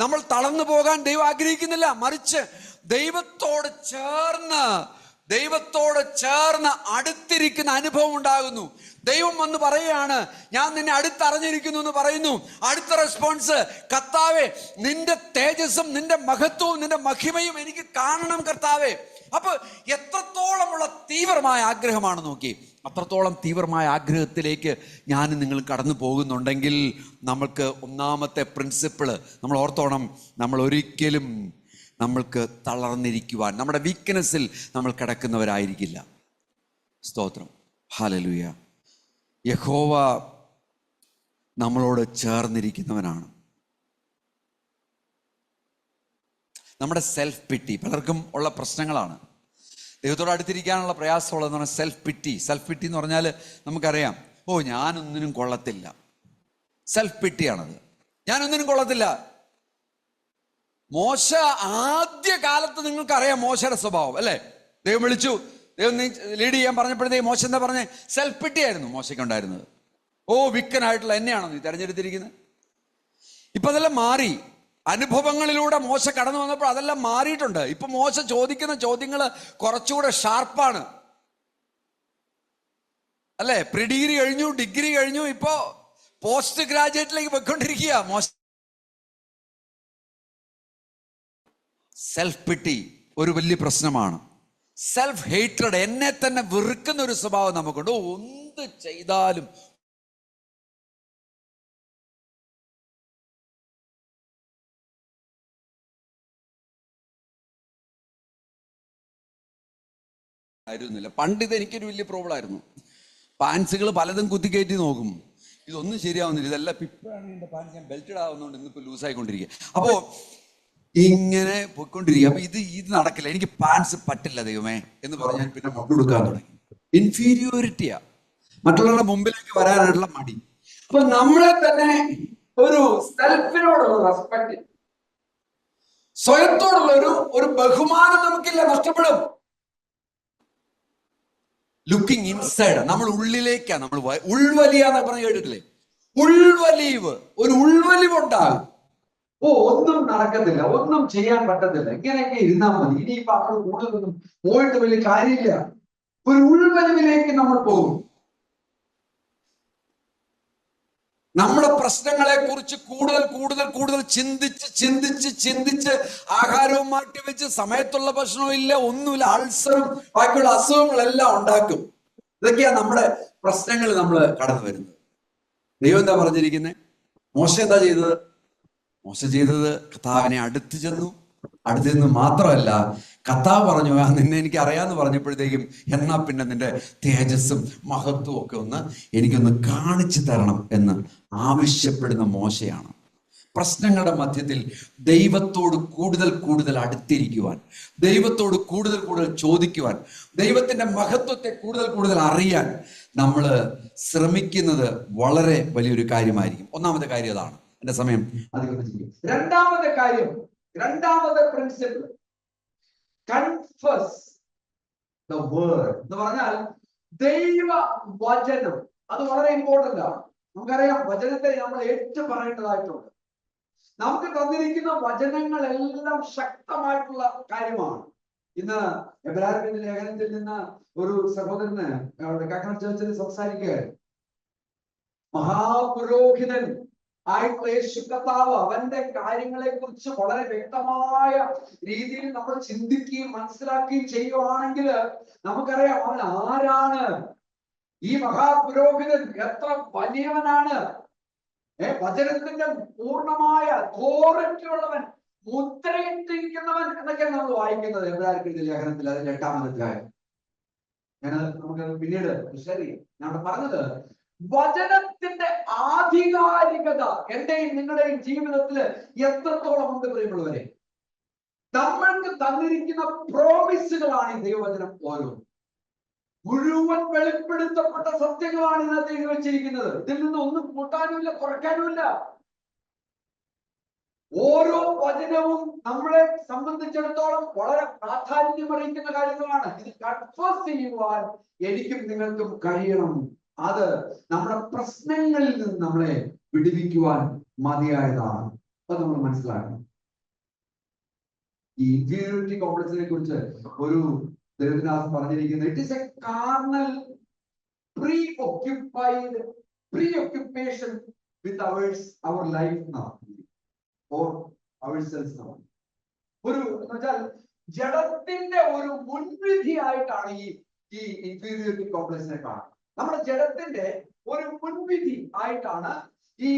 നമ്മൾ തളർന്നു പോകാൻ ദൈവം ആഗ്രഹിക്കുന്നില്ല. മറിച്ച് ദൈവത്തോട് ചേർന്ന് അടുത്തിരിക്കുന്ന അനുഭവം ഉണ്ടാകുന്നു. ദൈവം വന്ന് പറയുകയാണ്, ഞാൻ നിന്നെ അടുത്തറിഞ്ഞിരിക്കുന്നു എന്ന് പറയുന്നു. അടുത്ത റെസ്പോൺസ്, കർത്താവേ, നിന്റെ തേജസ്സും നിന്റെ മഹത്വവും നിന്റെ മഹിമയും എനിക്ക് കാണണം കർത്താവേ. അപ്പൊ എത്രത്തോളമുള്ള തീവ്രമായ ആഗ്രഹമാണ് നോക്കി. അത്രത്തോളം തീവ്രമായ ആഗ്രഹത്തിലേക്ക് ഞാനും നിങ്ങൾ കടന്നു പോകുന്നുണ്ടെങ്കിൽ നമ്മൾക്ക് ഒന്നാമത്തെ പ്രിൻസിപ്പിള് നമ്മൾ ഓർത്തോണം, നമ്മൾ ഒരിക്കലും നമ്മൾക്ക് തളർന്നിരിക്കുവാൻ, നമ്മുടെ വീക്ക്നെസ്സിൽ നമ്മൾ കിടക്കുന്നവരായിരിക്കില്ല. സ്തോത്രം. ഹല്ലേലൂയ. യഹോവ നമ്മളോട് ചേർന്നിരിക്കുന്നവനാണ്. നമ്മുടെ സെൽഫ് പിറ്റി പലർക്കും ഉള്ള പ്രശ്നങ്ങളാണ്. ദൈവത്തോട് അടുത്തിരിക്കാനുള്ള പ്രയാസമുള്ളതെന്ന് പറഞ്ഞാൽ സെൽഫ് പിറ്റി എന്ന് പറഞ്ഞാൽ നമുക്കറിയാം, ഓ ഞാനൊന്നിനും കൊള്ളത്തില്ല. സെൽഫ് പിറ്റിയാണത്. ഞാനൊന്നിനും കൊള്ളത്തില്ല. മോശ ആദ്യ കാലത്ത് നിങ്ങൾക്കറിയാം മോശയുടെ സ്വഭാവം, അല്ലേ? ദൈവം വിളിച്ചു, ദൈവം ലീഡ് ചെയ്യാൻ പറഞ്ഞപ്പോഴത്തേക്ക് മോശ എന്താ പറഞ്ഞേ? സെൽഫ് പിറ്റി ആയിരുന്നു മോശയ്ക്ക് ഉണ്ടായിരുന്നത്. ഓ വിക്കനായിട്ടുള്ള എന്നെയാണോ നീ തെരഞ്ഞെടുത്തിരിക്കുന്നത്? ഇപ്പൊ അതെല്ലാം മാറി. അനുഭവങ്ങളിലൂടെ മോശ കടന്നു വന്നപ്പോൾ അതെല്ലാം മാറിയിട്ടുണ്ട്. ഇപ്പൊ മോശ ചോദിക്കുന്ന ചോദ്യങ്ങൾ കുറച്ചുകൂടെ ഷാർപ്പാണ് അല്ലെ? പ്രീ ഡിഗ്രി കഴിഞ്ഞു, ഡിഗ്രി കഴിഞ്ഞു, ഇപ്പോ പോസ്റ്റ് ഗ്രാജുവേറ്റിലേക്ക് പോയിക്കൊണ്ടിരിക്കുക മോശ. സെൽഫ് പിറ്റി ഒരു വലിയ പ്രശ്നമാണ്. സെൽഫ് ഹേറ്റ്രഡ്, എന്നെ തന്നെ വെറുക്കുന്ന ഒരു സ്വഭാവം നമുക്കുണ്ട്. എന്ത് ചെയ്താലും ആയിരുന്നില്ല. പണ്ട് ഇത് എനിക്കൊരു വലിയ പ്രോബ്ലം ആയിരുന്നു. പാൻസുകൾ പലതും കുത്തിക്കയറ്റി നോക്കും, ഇതൊന്നും ശരിയാവുന്നില്ല. ഇതെല്ലാം ഇപ്പോഴാണ് എൻ്റെ പാൻസ് ഞാൻ ബെൽറ്റഡ് ആവുന്നതുകൊണ്ട് ഇന്നിപ്പോൾ ലൂസായിക്കൊണ്ടിരിക്കുക. അപ്പോൾ ഇങ്ങനെ പോയിക്കൊണ്ടിരിക്കുക. അപ്പൊ ഇത് നടക്കില്ല, എനിക്ക് പാൻസ് പറ്റില്ല ദൈവമേ എന്ന് പറഞ്ഞ് ഞാൻ പിന്നെ കൊടുക്കാൻ തുടങ്ങി. ഇൻഫീരിയോറിറ്റിയാ, മറ്റുള്ളവരുടെ മുമ്പിലേക്ക് വരാനുള്ള മടി. അപ്പൊ നമ്മളെ തന്നെ ഒരു സെൽഫിനോടുള്ള റെസ്പെക്ട്, സ്വയത്തോടുള്ള ഒരു ബഹുമാനം നമുക്കില്ല, നഷ്ടപ്പെടും. ലുക്കിംഗ് ഇൻസൈഡ്, നമ്മൾ ഉള്ളിലേക്കാണ്, നമ്മൾ ഉൾവലിയാന്ന് പറഞ്ഞ് കേട്ടിട്ടില്ലേ? ഉൾവലിവ്, ഒരു ഉൾവലിവുണ്ടാകും. ഒന്നും നടക്കത്തില്ല, ഒന്നും ചെയ്യാൻ പറ്റത്തില്ല, ഇങ്ങനെയൊക്കെ ഇരുന്നാൽ മതി, ഇനിയിപ്പോ അവിടെ കൂടുതലൊന്നും പോയിട്ട് വലിയ കാര്യമില്ല. ഒരു ഉൾവലിവിലേക്ക് നമ്മൾ പോകും. നമ്മുടെ പ്രശ്നങ്ങളെ കുറിച്ച് കൂടുതൽ കൂടുതൽ കൂടുതൽ ചിന്തിച്ച് ചിന്തിച്ച് ചിന്തിച്ച് ആഹാരവും മാറ്റിവെച്ച് സമയത്തുള്ള ഭക്ഷണവും ഇല്ല, ഒന്നുമില്ല, അൾസറും ബാക്കിയുള്ള അസുഖങ്ങളെല്ലാം ഉണ്ടാക്കും. ഇതൊക്കെയാ നമ്മുടെ പ്രശ്നങ്ങൾ നമ്മൾ കടന്നു വരുന്നത്. ദൈവം എന്താ പറഞ്ഞിരിക്കുന്നത്? മോശ എന്താ ചെയ്തത്? മോശ ചെയ്തത് കർത്താവിനെ അടുത്ത് ചെന്നു. അടുത്ത് ചെന്ന് മാത്രമല്ല, കർത്താവ് പറഞ്ഞു, നിന്നെ എനിക്ക് അറിയാമെന്ന് പറഞ്ഞപ്പോഴത്തേക്കും, എന്നാ പിന്നെ നിന്റെ തേജസ്സും മഹത്വവും ഒക്കെ എനിക്കൊന്ന് കാണിച്ചു തരണം എന്ന് ആവശ്യപ്പെടുന്ന മോശയാണ്. പ്രശ്നങ്ങളുടെ മധ്യത്തിൽ ദൈവത്തോട് കൂടുതൽ കൂടുതൽ അടുത്തിരിക്കുവാൻ, ദൈവത്തോട് കൂടുതൽ കൂടുതൽ ചോദിക്കുവാൻ, ദൈവത്തിന്റെ മഹത്വത്തെ കൂടുതൽ കൂടുതൽ അറിയാൻ നമ്മൾ ശ്രമിക്കുന്നത് വളരെ വലിയൊരു കാര്യമായിരിക്കും. ഒന്നാമത്തെ കാര്യം അതാണ്. എന്റെ സമയം അധികം. രണ്ടാമത്തെ കാര്യം, രണ്ടാമത്തെ പ്രിൻസിപ്പിൾ, കൺഫസ് ദ വേർഡ് എന്ന് പറഞ്ഞാൽ ദൈവ വചനം. അത് വളരെ ഇമ്പോർട്ടന്റ് ആണ്. നമുക്കറിയാം, വചനത്തെ നമ്മൾ ഏറ്റു പറയേണ്ടതായിട്ടുണ്ട്. നമുക്ക് തന്നിരിക്കുന്ന വചനങ്ങളെല്ലാം ശക്തമായിട്ടുള്ള കാര്യമാണ്. ഇന്ന് എബ്രായരുടെ ലേഖനത്തിൽ നിന്ന് ഒരു സഹോദരന് കാക്കനാട് ചർച്ചിൽ സംസാരിക്കുകയായിരുന്നു. മഹാപുരോഹിതൻ ആയിട്ടുള്ള യേശു കർത്താവ്, അവന്റെ കാര്യങ്ങളെ കുറിച്ച് വളരെ വ്യക്തമായ രീതിയിൽ നമ്മൾ ചിന്തിക്കുകയും മനസ്സിലാക്കുകയും ചെയ്യുവാണെങ്കിൽ നമുക്കറിയാം അവൻ ആരാണ്. ഈ മഹാപുരോഹിതൻ എത്ര വലിയവനാണ്. വചനത്തിന്റെ പൂർണ്ണമായ അതോറിറ്റി ഉള്ളവൻ, മുദ്രയിട്ടിരിക്കുന്നവൻ എന്നൊക്കെയാണ് നമ്മൾ വായിക്കുന്നത് എബ്രായരുടെ ലേഖനത്തിൽ, അതിന്റെ 8-ാം അധ്യായം. നമുക്ക് പിന്നീട് ശരി ഞാൻ പറഞ്ഞത്, വചനത്തിന്റെ ആധികാരികത എന്റെയും നിങ്ങളുടെയും ജീവിതത്തിൽ എത്രത്തോളം ഉണ്ട് പ്രിയമുള്ളവരെ? നമ്മൾക്ക് തന്നിരിക്കുന്ന പ്രോമിസുകളാണ് ഈ ദൈവവചനം. ഓരോ മുഴുവൻ വെളിപ്പെടുത്തപ്പെട്ട സത്യങ്ങളാണ് ഇതിനകത്ത് എഴുതി വെച്ചിരിക്കുന്നത്. ഇതിൽ നിന്ന് ഒന്നും കൂട്ടാനുമില്ല, കുറയ്ക്കാനുമില്ല. ഓരോ വചനവും നമ്മളെ സംബന്ധിച്ചിടത്തോളം വളരെ പ്രാധാന്യം അറിയിക്കുന്ന കാര്യങ്ങളാണ്. ഇത് കൺഫസ് ചെയ്യുവാൻ എനിക്കും നിങ്ങൾക്കും കഴിയണം. അത് നമ്മുടെ പ്രശ്നങ്ങളിൽ നിന്ന് നമ്മളെ വിടുവിക്കുവാൻ മതിയായതാണ്. അത് നമ്മൾ മനസ്സിലാക്കണം. ഈ ഇൻഫീരിയോറിറ്റി കോംപ്ലക്സിനെ കുറിച്ച് ഒരു ദേവദാസ് പറഞ്ഞിരിക്കുന്നത്, it is a carnal preoccupation with our life or ourselves. ഒരു എന്ന് വെച്ചാൽ ജഡത്തിന്റെ ഒരു മുൻവിധിയായിട്ടാണ് ഈ ഇൻഫീരിയോറിറ്റി കോംപ്ലക്സിനെ കാണുന്നത്. നമ്മുടെ ജഡത്തിന്റെ ഒരു മുൻവിധി ആയിട്ടാണ് ഈ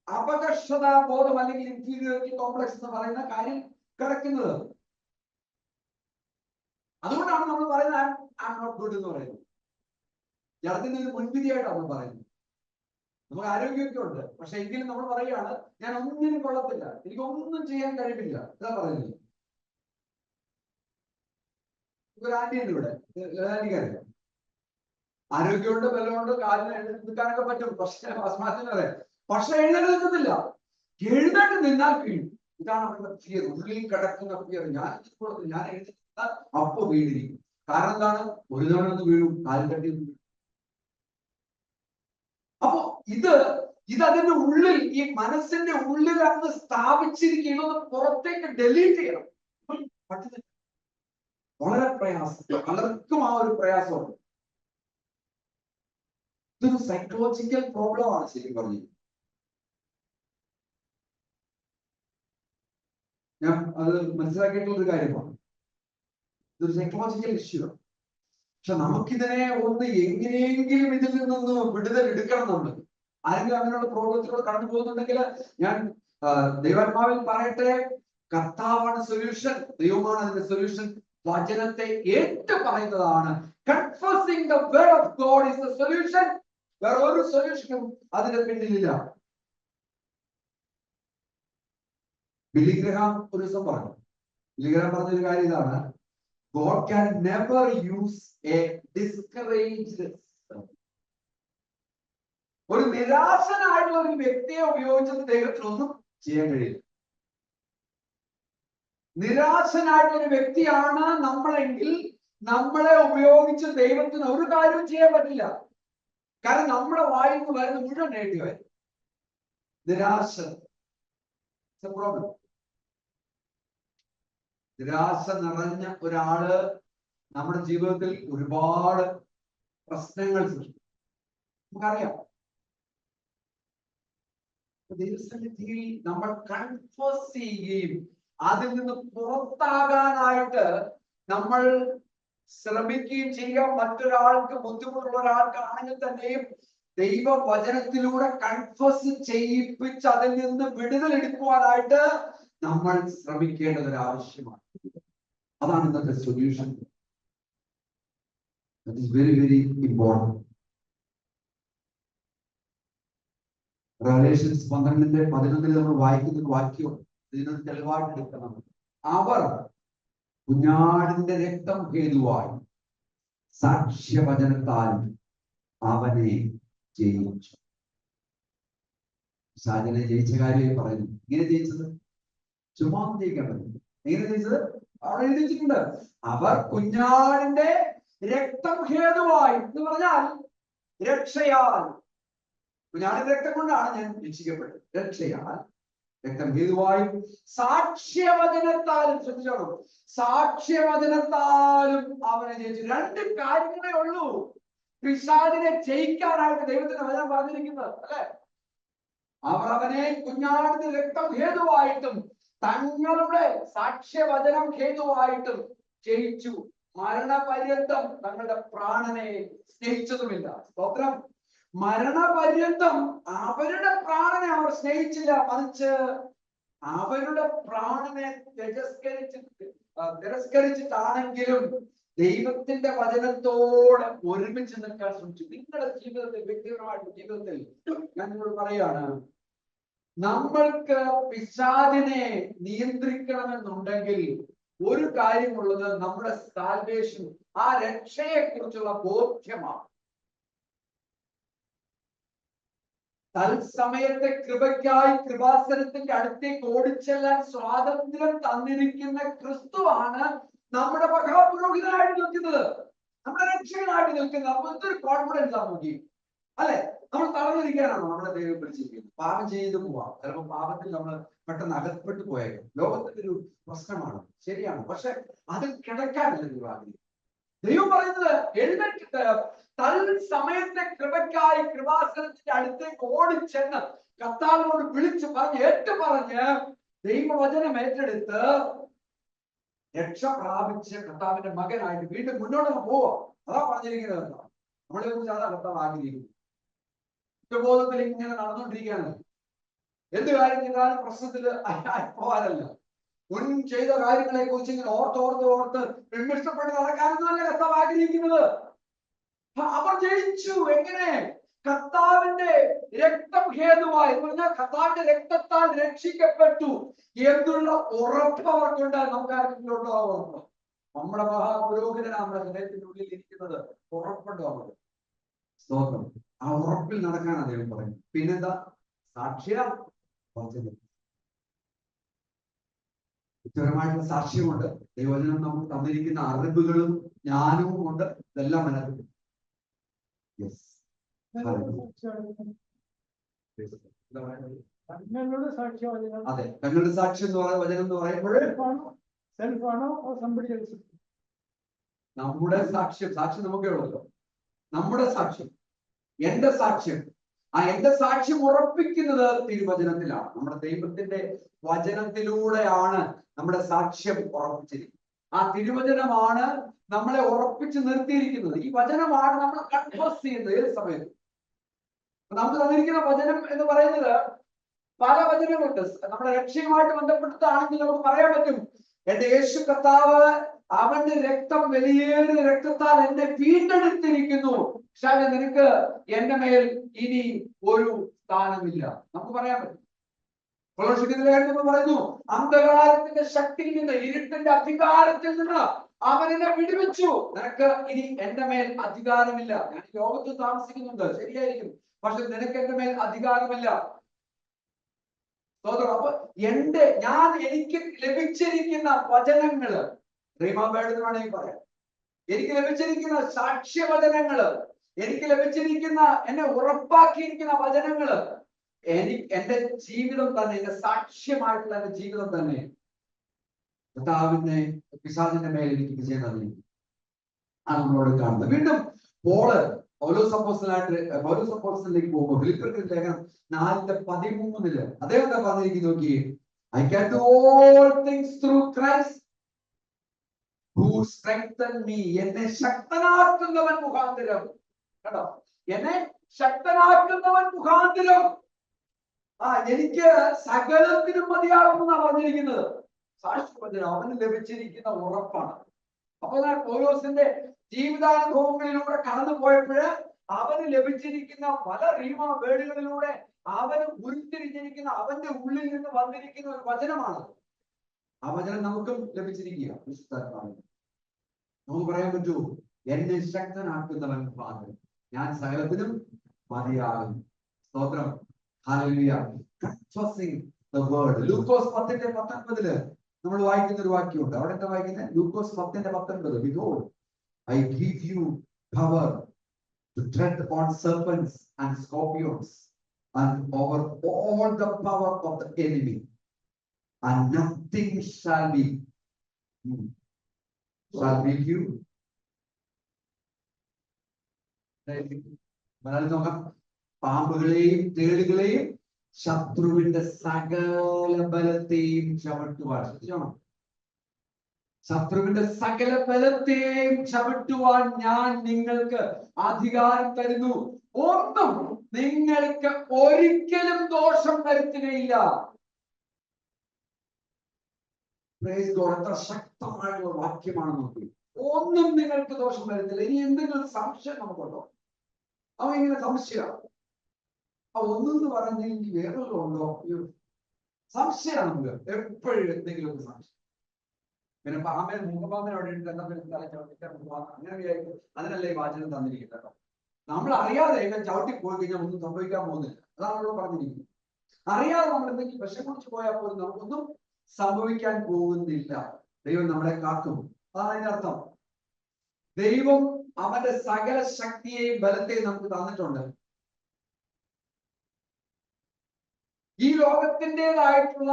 അപകർഷതാ ബോധം അല്ലെങ്കിൽ ഇൻഫീരിയോറിറ്റി കോംപ്ലക്സ് എന്ന് പറയുന്ന കാര്യം കിടക്കുന്നത്. അതുകൊണ്ടാണ് നമ്മൾ പറയുന്നത് ഐ ആം നോട്ട് ഗുഡ് എന്ന് പറയുന്നത്. ജഡത്തിന്റെ ഒരു മുൻവിധിയായിട്ടാണ് നമ്മൾ പറയുന്നത്. നമുക്ക് ആരോഗ്യമൊക്കെ ഉണ്ട്, പക്ഷെ എങ്കിലും നമ്മൾ പറയുകയാണ് ഞാൻ ഒന്നിനും കൊള്ളത്തില്ല, എനിക്ക് ഒന്നും ചെയ്യാൻ കഴിവില്ല. ഇതാ പറയുന്നത്. ഒരു ആന്റിയുണ്ട് ഇവിടെ, ആന്റിക്കാരില്ല, ആരോഗ്യമുണ്ട്, ബലമുണ്ട്, കാലിന് എഴുന്നേൽക്കാനൊക്കെ പറ്റും, പക്ഷെ ഭസ്മാത്തിന് പറയാം, പക്ഷെ എഴുന്നേൽക്കുന്നില്ല. എഴുന്നേറ്റ് നിന്നാൽ വീഴും. ഇതാണ് നമ്മുടെ ഫിയർ, ഉള്ളിൽ കിടക്കുന്ന ഫിയർ. ഞാൻ എഴുന്നേറ്റാൽ അപ്പൊ വീണിരിക്കും. കാരണം എന്താണ്? ഒരു തവണ ഒന്ന് വീഴും, കാലിൽ തട്ടി. അപ്പോ ഇത് ഇത് അതിന്റെ ഉള്ളിൽ, ഈ മനസ്സിന്റെ ഉള്ളിൽ അങ്ങ് സ്ഥാപിച്ചിരിക്കുന്നത് പുറത്തേക്ക് ഡെലീറ്റ് ചെയ്യണം. പറ്റുന്നില്ല. വളരെ പ്രയാസം. പലർക്കും ആ ഒരു പ്രയാസമുണ്ട്. ഇതൊരു സൈക്കോളജിക്കൽ പ്രോബ്ലം ആണ് ശരിക്കും പറഞ്ഞു. ഞാൻ അത് മനസ്സിലാക്കിയിട്ടുള്ള ഒരു കാര്യമാണ്. ഇതൊരു സൈക്കോളജിക്കൽ ഇഷ്യൂ ആണ്. പക്ഷെ നമുക്കിതിനെ ഒന്ന് എങ്ങനെയെങ്കിലും ഇതിൽ നിന്നൊന്ന് വിടുതൽ എടുക്കണം. നമ്മൾ ആരെങ്കിലും അങ്ങനെയുള്ള പ്രോബ്ലത്തിലൂടെ കടന്നു പോകുന്നുണ്ടെങ്കിൽ ഞാൻ ദൈവാത്മാവിൽ പറയട്ടെ, കർത്താവാണ് സൊല്യൂഷൻ, ദൈവമാണ് അതിന്റെ സൊല്യൂഷൻ. വചനത്തെ ഏറ്റു പറയുന്നതാണ്. Confessing the word of God is the solution. വേറെ ഒരു സൊല്യൂഷനും അതിന്റെ പിന്നിലില്ല. ബില്ലി ഗ്രഹാം ഒരു ദിവസം പറഞ്ഞു, ബില്ലി ഗ്രഹാം പറഞ്ഞൊരു കാര്യം ഇതാണ്: God can never use a discouraged servant. ഒരു നിരാശനായിട്ടുള്ള ഒരു വ്യക്തിയെ ഉപയോഗിച്ചത് ദൈവത്തിനൊന്നും ചെയ്യാൻ കഴിയില്ല. നിരാശനായിട്ടുള്ള ഒരു വ്യക്തിയാണ് നമ്മളെങ്കിൽ നമ്മളെ ഉപയോഗിച്ച് ദൈവത്തിന് ഒരു കാര്യവും ചെയ്യാൻ പറ്റില്ല. കാരണം നമ്മുടെ വായിൽ നിന്ന് വരുന്ന മുഴുവൻ നെഗറ്റീവ്. നിരാശ പ്രോബ്ലം. നിരാശ നിറഞ്ഞ ഒരാള് നമ്മുടെ ജീവിതത്തിൽ ഒരുപാട് പ്രശ്നങ്ങൾ സൃഷ്ടിക്കും. നമുക്കറിയാം. ദൈവസന്നിധിയിൽ നമ്മൾ കൺഫസ് ചെയ്യുകയും അതിൽ നിന്ന് പുറത്താകാനായിട്ട് നമ്മൾ ശ്രമിക്കുകയും ചെയ്യാം. മറ്റൊരാൾക്ക് ബുദ്ധിമുട്ടുള്ള ഒരാൾക്കാണെങ്കിൽ തന്നെയും ദൈവവചനത്തിലൂടെ കൺഫസ് ചെയ്യിപ്പിച്ച് അതിൽ നിന്ന് വിടുതലെടുക്കുവാനായിട്ട് നമ്മൾ ശ്രമിക്കേണ്ടത് ഒരു ആവശ്യമാണ്. അതാണ് ഇന്നത്തെ solution. That is very very important. Revelations 12:11 നമ്മൾ വായിക്കുന്ന ഒരു വാക്യമുണ്ട്. ഇതിനൊരു തെളിവായിട്ട് എടുക്കണം. അവർ കുഞ്ഞാടിന്റെ രക്തം ഹേതുവായി സാക്ഷ്യവചനത്താൽ അവനെ ജയിച്ചു. സാജനെ ജയിച്ച കാര്യം പറയുന്നു. ഇങ്ങനെ ജയിച്ചത് ചുമ്മാ ജയിക്കാൻ പറ്റും. എങ്ങനെ ജയിച്ചത് അവിടെ എഴുതിച്ചിട്ടുണ്ട്. അവർ കുഞ്ഞാടിന്റെ രക്തം ഹേതുവായി എന്ന് പറഞ്ഞാൽ രക്ഷയാൽ. കുഞ്ഞാടിന്റെ രക്തം കൊണ്ടാണ് ഞാൻ രക്ഷിക്കപ്പെട്ടത്. രക്ഷയാൽ, രക്തം ഹേതുവായും സാക്ഷ്യവചനത്താലും. ശ്രദ്ധിച്ചോളൂ, സാക്ഷ്യവചനത്താലും അവനെ ജയിച്ചു. രണ്ട് കാര്യങ്ങളേ ഉള്ളൂ പിശാചിനെ ജയിക്കാനായിട്ട് ദൈവത്തിന്റെ വചനം പറഞ്ഞിരിക്കുന്നത്, അല്ലെ? അവർ അവനെ കുഞ്ഞാടിന്റെ രക്തം ഹേതുവായിട്ടും തങ്ങളുടെ സാക്ഷ്യവചനം ഹേതുവായിട്ടും ജയിച്ചു. മരണപര്യന്തം തങ്ങളുടെ പ്രാണനെ സ്നേഹിച്ചതുമില്ല. സ്തോത്രം. മരണപര്യന്തം അവരുടെ പ്രാണനെ അവർ സ്നേഹിച്ചില്ല, മറിച്ച് അവരുടെ പ്രാണനെ തിരസ്കരിച്ചിട്ടാണെങ്കിലും ദൈവത്തിന്റെ വചനത്തോട് ഒരുമിച്ച് നിൽക്കാൻ ശ്രമിച്ചു. നിങ്ങളുടെ ജീവിതത്തിൽ, വ്യക്തിപരമായിട്ട് ജീവിതത്തിൽ ഞാൻ നിങ്ങളോട് പറയാണ്, നമ്മൾക്ക് പിശാചിനെ നിയന്ത്രിക്കണമെന്നുണ്ടെങ്കിൽ ഒരു കാര്യമുള്ളത് നമ്മുടെ സാൽവേഷൻ, ആ രക്ഷയെ കുറിച്ചുള്ള ബോധ്യമാണ്. തത്സമയത്തെ കൃപയ്ക്കായി കൃപാസനത്തിന്റെ അടുത്തേക്ക് ഓടിച്ചെല്ലാൻ സ്വാതന്ത്ര്യം തന്നിരിക്കുന്ന ക്രിസ്തുവാണ് നമ്മുടെ മഹാപുരോഹിതനായിട്ട് നിൽക്കുന്നത്, നമ്മുടെ രക്ഷകനായിട്ട് നിൽക്കുന്നത്. അപ്പൊ എന്തൊരു കോൺഫിഡൻസ് ആണ് നോക്കി, അല്ലെ? നമ്മൾ തളർന്നിരിക്കാനാണോ നമ്മളെ ദൈവം പിടിച്ചിരിക്കുന്നത്? പാപം ചെയ്ത് പോവാം. ചിലപ്പോൾ പാപത്തിൽ നമ്മൾ പെട്ടെന്ന് അകപ്പെട്ടു പോയേക്കും. ലോകത്തിന്റെ ഒരു പ്രശ്നമാണ്, ശരിയാണ്. പക്ഷെ അതിൽ കിടക്കാനല്ല ദൈവം ആഗ്രഹിക്കുന്നത്. ദൈവം പറയുന്നത് എഴുന്നേറ്റിട്ട് തൽസമയത്തെ കൃപയ്ക്കായി കൃപാസനത്തിന്റെ അടുത്തേക്ക് ഓടിച്ചെന്ന് കർത്താവിനോട് വിളിച്ചു പറഞ്ഞ് ഏറ്റുപറഞ്ഞ് ദൈവവചനം ഏറ്റെടുത്ത് രക്ഷ പ്രാപിച്ച് കർത്താവിന്റെ മകനായിട്ട് വീണ്ടും മുന്നോട്ട് പോവാ. അതാ പറഞ്ഞിരിക്കുന്നത്. നമ്മളെ കുറിച്ച് അതാ കർത്താവ് ആഗ്രഹിക്കുന്നത്. കുറ്റബോധത്തിൽ ഇങ്ങനെ നടന്നുകൊണ്ടിരിക്കുകയാണ്. എന്ത് കാര്യം ചെയ്താലും പ്രശ്നത്തിൽ പോകാനല്ല, മുൻ ചെയ്ത കാര്യങ്ങളെ കുറിച്ച് ഇങ്ങനെ ഓർത്ത് വിമർശപ്പെട്ട് നടക്കാനൊന്നുമല്ല കർത്താവ് ആഗ്രഹിക്കുന്നത്. അവർ ജയിച്ചു. എങ്ങനെ? കർത്താവിന്റെ രക്തം ഹേതുവായി എന്ന് പറഞ്ഞാൽ കർത്താവിന്റെ രക്തത്താൽ രക്ഷിക്കപ്പെട്ടു എന്നുള്ള ഉറപ്പ് അവർക്കുണ്ട്. നമുക്ക് ആർക്കെങ്കിലും ഉണ്ടോ ആ ഉറപ്പ്? നമ്മുടെ മഹാപുരോഹിതനാണ് നമ്മുടെ ഹൃദയത്തിന്റെ ഉള്ളിൽ ഇരിക്കുന്നത്. ഉറപ്പുണ്ടോ നമുക്ക്? സ്തോത്രം. ആ ഉറപ്പിൽ നടക്കാനാണ് അദ്ദേഹം പറയുന്നത്. പിന്നെന്താ? സാക്ഷ്യ വചനം. വ്യക്തിപരമായിട്ടുള്ള സാക്ഷ്യമുണ്ട്. ദൈവവചനം നമുക്ക് തന്നിരിക്കുന്ന അറിവുകളും ജ്ഞാനവും ഉണ്ട്. ഇതെല്ലാം മനസ്സിൽ. എന്താ പറയുന്നത്? കണ്ണുകളുടെ സാക്ഷ്യവചനം അതെ, തങ്ങളുടെ സാക്ഷ്യം എന്ന് പറയുന്ന വചനം എന്ന് പറയുമ്പോൾ സെൽഫാണോ സംബടി എൽസ്? നമ്മുടെ സാക്ഷ്യം, സാക്ഷ്യം നമുക്കേ ഉള്ളല്ലോ. നമ്മുടെ സാക്ഷ്യം, എന്റെ സാക്ഷ്യം, ആ എന്റെ സാക്ഷ്യം ഉറപ്പിക്കുന്നത് തിരുവചനത്തിലാണ്. നമ്മുടെ ദൈവത്തിന്റെ വചനത്തിലൂടെയാണ് നമ്മുടെ സാക്ഷ്യം ഉറപ്പിച്ചിരിക്കുന്നത്. ആ തിരുവചനമാണ് നമ്മളെ ഉറപ്പിച്ച് നിർത്തിയിരിക്കുന്നത്. ഈ വചനമാണ് നമ്മൾ കൺഫസ് ചെയ്യുന്നത് ഏത് സമയത്തും. നമുക്ക് തന്നിരിക്കുന്ന വചനം എന്ന് പറയുന്നത് പല വചനങ്ങളുണ്ട്. നമ്മുടെ രക്ഷയുമായിട്ട് ബന്ധപ്പെട്ടിട്ടാണെങ്കിൽ നമുക്ക് പറയാൻ പറ്റും, എന്റെ യേശു കർത്താവ് അവന്റെ രക്തം വലിയേറിയ രക്തത്താൽ എന്നെ വീണ്ടെടുത്തിരിക്കുന്നു, പക്ഷേ നിനക്ക് എന്റെ മേൽ ഇനി ഒരു സ്ഥാനമില്ല. നമുക്ക് പറയാൻ പറ്റും. പറയുന്നു, അന്ധകാരത്തിന്റെ ശക്തിയിൽ നിന്ന്, ഇരുട്ടിന്റെ അധികാരത്തിൽ നിന്ന് അവൻ എന്നെ വിടുവിച്ചു, നിനക്ക് ഇനി എന്റെ മേൽ അധികാരമില്ല. ഞാൻ ലോകത്ത് താമസിക്കുന്നുണ്ട്, ശരിയായിരിക്കും, പക്ഷെ നിനക്ക് എന്റെ മേൽ അധികാരമില്ല. അപ്പൊ എനിക്ക് ലഭിച്ചിരിക്കുന്ന വചനങ്ങള്, റീമാബേഡ് എന്ന് വേണമെങ്കിൽ പറയാം, എനിക്ക് ലഭിച്ചിരിക്കുന്ന സാക്ഷ്യവചനങ്ങള്, എനിക്ക് ലഭിച്ചിരിക്കുന്ന എന്നെ ഉറപ്പാക്കിയിരിക്കുന്ന വചനങ്ങള്, എന്റെ ജീവിതം തന്നെ, എന്റെ സാക്ഷ്യമായിട്ടുള്ള എന്റെ ജീവിതം തന്നെ കർത്താവിന്റെ പിശാചിന്റെ മേൽ എനിക്ക് വിജയം തന്നിരിക്കും. ആണ് നമ്മളോട് കാണുന്നത്. വീണ്ടും പൗലോസ് അപ്പോസ്തലനിലേക്ക് പോകുമ്പോൾ ഫിലിപ്പിയർക്ക് ലേഖനം 4:13 അദ്ദേഹം എന്താ പറഞ്ഞിരിക്കുന്നു നോക്കിയേ, I can do all things through Christ who strengthened me. എന്നെ ശക്തനാക്കുന്നവൻ മുഖാന്തരം. കേട്ടോ, എന്നെ ശക്തനാക്കുന്നവൻ മുഖാന്തരം എനിക്ക് സകലത്തിനും മതിയാകുമെന്നാണ് പറഞ്ഞിരിക്കുന്നത്. സാക്ഷ്യവചനം അവന് ലഭിച്ചിരിക്കുന്ന ഉറപ്പാണ്. അപ്പൊ പൗലോസിന്റെ ജീവിതാനുഭവങ്ങളിലൂടെ കടന്നു പോയപ്പോൾ അവന് ലഭിച്ചിരിക്കുന്ന പല റീമ വേർഡുകളിലൂടെ അവന് ഉരുത്തിരിഞ്ഞിരിക്കുന്ന, അവന്റെ ഉള്ളിൽ നിന്ന് വന്നിരിക്കുന്ന ഒരു വചനമാണ്. ആ വചനം നമുക്കും ലഭിച്ചിരിക്കുക. നമുക്ക് പറയാൻ പറ്റൂ, എന്നെ ശക്തനാക്കുന്നവൻ മുഖാന്തരം ഞാൻ സകലത്തിനും മതിയാകും. സ്തോത്രം, ഹല്ലേലൂയ. Confessing the word. ലൂക്കോസ് 10:19 നമ്മൾ വായിക്കുന്ന ഒരു വാക്യമുണ്ട്. അവിടെ എന്താ വായിക്കുന്നത്? ലൂക്കോസ് 10:19, Behold, I give you power to tread on serpents and scorpions and over all the power of the enemy, and nothing shall be you. Malayalam നോക്കാം. പാമ്പുകളെയും തേളുകളെയും ശത്രുവിന്റെ സകല ബലത്തെയും ചവിട്ടുവാൻ. ശത്രുവിന്റെ സകല ബലത്തെയും ചവിട്ടുവാൻ ഞാൻ നിങ്ങൾക്ക് അധികാരം തരുന്നു, ഒന്നും നിങ്ങൾക്ക് ഒരിക്കലും ദോഷം വരുത്തുകയില്ല. എത്ര ശക്തമായുള്ള വാക്യമാണ് നോക്കി. ഒന്നും നിങ്ങൾക്ക് ദോഷം വരുത്തില്ല. ഇനി എന്തെങ്കിലും സംശയം നമുക്കുണ്ടോ? അവൻ ഇങ്ങനെ സംശയമാണ്. ഒന്നെന്ന് പറഞ്ഞാൽ ഇനി വേറൊരു ഉണ്ടോ? സംശയമാണ് നമുക്ക് എപ്പോഴും എന്തെങ്കിലും ഒരു സംശയം. പിന്നെ പാമ്പൻ മുഖപാമ്പൻ അവിടെ ഉണ്ട്, അങ്ങനെ വിചാരിക്കും. അതിനല്ലേ ഈ വാചനം തന്നിരിക്കുന്നത് കേട്ടോ. നമ്മൾ അറിയാതെ എങ്ങനെ ചവിട്ടി പോയി കഴിഞ്ഞാൽ ഒന്നും സംഭവിക്കാൻ പോകുന്നില്ല. അതാണ് അവിടെ പറഞ്ഞിരിക്കുന്നത്. അറിയാതെ നമ്മൾ എന്തെങ്കിലും വിഷം കുടിച്ച് പോയാൽ പോലും നമുക്കൊന്നും സംഭവിക്കാൻ പോകുന്നില്ല. ദൈവം നമ്മളെ കാക്കും. അതാണ് അതിന്റെ അർത്ഥം. ദൈവം അവന്റെ സകല ശക്തിയെയും ബലത്തെയും നമുക്ക് തന്നിട്ടുണ്ട്. ഈ ലോകത്തിൻ്റെതായിട്ടുള്ള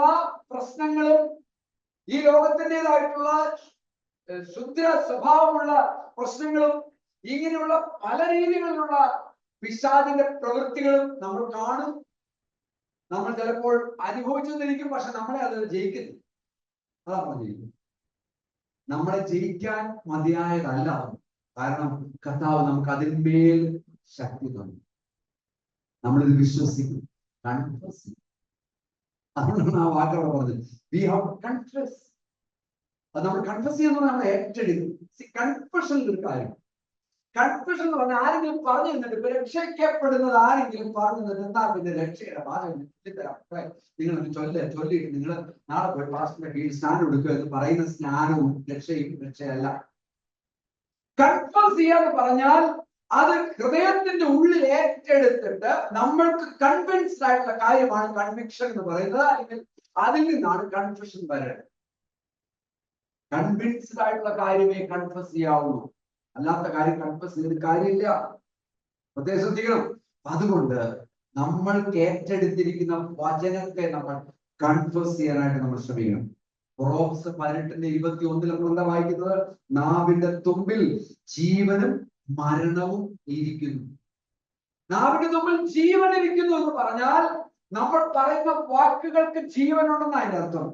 പ്രശ്നങ്ങളും ഈ ലോകത്തിൻ്റെതായിട്ടുള്ള ശുദ്ധ സ്വഭാവമുള്ള പ്രശ്നങ്ങളും ഇങ്ങനെയുള്ള പല രീതികളിലുള്ള പിശാചിന്റെ പ്രവൃത്തികളും നമ്മൾ കാണും. നമ്മൾ ചിലപ്പോൾ അനുഭവിച്ചെന്നിരിക്കും, പക്ഷെ നമ്മളെ അത് ജയിക്കുന്നു. അതാണ് പറഞ്ഞിരിക്കുന്നത്. നമ്മളെ ജയിക്കാൻ മതിയായതല്ല. കാരണം കർത്താവ് നമുക്ക് അതിന്മേൽ ശക്തി തന്നു. നമ്മളിത് വിശ്വസിക്കും. അതുകൊണ്ടാണ് ആ വാക്കവിടെ പറഞ്ഞത്, വി ഹാവ് കൺഫസ്. അത് നമ്മൾ കൺഫസ് ചെയ്യുന്നത് നമ്മൾ ഏറ്റെടുക്കും. കൺഫഷൻ ഒരു കാര്യം. കൺഫഷൻ എന്ന് പറഞ്ഞാൽ ആരെങ്കിലും പറഞ്ഞു തന്നിട്ട്, ഇപ്പൊ രക്ഷിക്കപ്പെടുന്നത് ആരെങ്കിലും പറഞ്ഞു തന്നിട്ട് എന്താ പിന്നെ രക്ഷയുടെ ഭാഗം നിങ്ങൾ ചൊല്ലിയിട്ട് നിങ്ങൾ നാളെ പോയി പാസ്റ്ററിന്റെ കീഴിൽ സ്നാനം എടുക്കുക എന്ന് പറയുന്ന സ്നാനവും രക്ഷയല്ല. കൺഫസ് ചെയ്യാന്ന് പറഞ്ഞാൽ അത് ഹൃദയത്തിന്റെ ഉള്ളിൽ ഏറ്റെടുത്തിട്ട് നമ്മൾക്ക് കൺവിൻസ്ഡ് ആയിട്ടുള്ള കാര്യമാണ് കൺവിക്ഷൻ എന്ന് പറയുന്നത്. അല്ലെങ്കിൽ അതിൽ നിന്നാണ് കൺഫഷൻ വരേണ്ടത്. കൺവിൻസ്ഡ് ആയിട്ടുള്ള കാര്യമേ കൺഫസ് ചെയ്യാവുള്ളൂ. അല്ലാത്ത കാര്യം കൺഫസ് ചെയ്ത് കാര്യമില്ല. പ്രത്യേകം ശ്രദ്ധിക്കണം. അതുകൊണ്ട് നമ്മൾക്ക് ഏറ്റെടുത്തിരിക്കുന്ന വചനത്തെ നമ്മൾ കൺഫസ് ചെയ്യാനായിട്ട് നമ്മൾ ശ്രമിക്കണം. പ്രോബ്സ് 18:21 നമ്മൾ എന്താ വായിക്കുന്നത്? നാവിന്റെ തുമ്പിൽ ജീവനും മരണവും ഇരിക്കുന്നു. നാവിന്റെ തുമ്പിൽ ജീവൻ ഇരിക്കുന്നു എന്ന് പറഞ്ഞാൽ നമ്മൾ പറയുന്ന വാക്കുകൾക്ക് ജീവനുണ്ടെന്ന് അതിന്റെ അർത്ഥം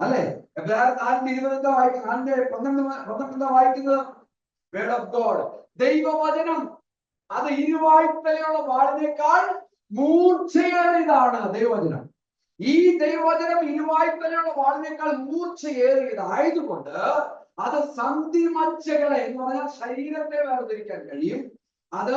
അല്ലെ? 4:20 എന്താ വായിക്കുന്നത്? 4:12 എന്താ വായിക്കുന്നത്? വേർഡ് ഓഫ് ഗോഡ്, ദൈവവചനം അത് ഇരുവായ്ത്തലയുള്ള വാളിനേക്കാൾ മൂർച്ചയേറിയതാണ്. ദൈവവചനം, ഈ ദൈവവചനം ഇരുവായ്ത്തലയുള്ള വാളിനേക്കാൾ മൂർച്ചയേറിയതായതുകൊണ്ട് അത് സന്ധിമജ്ജകളെ എന്ന് പറഞ്ഞാൽ ശരീരത്തെ വേർതിരിക്കാൻ കഴിയും. അത്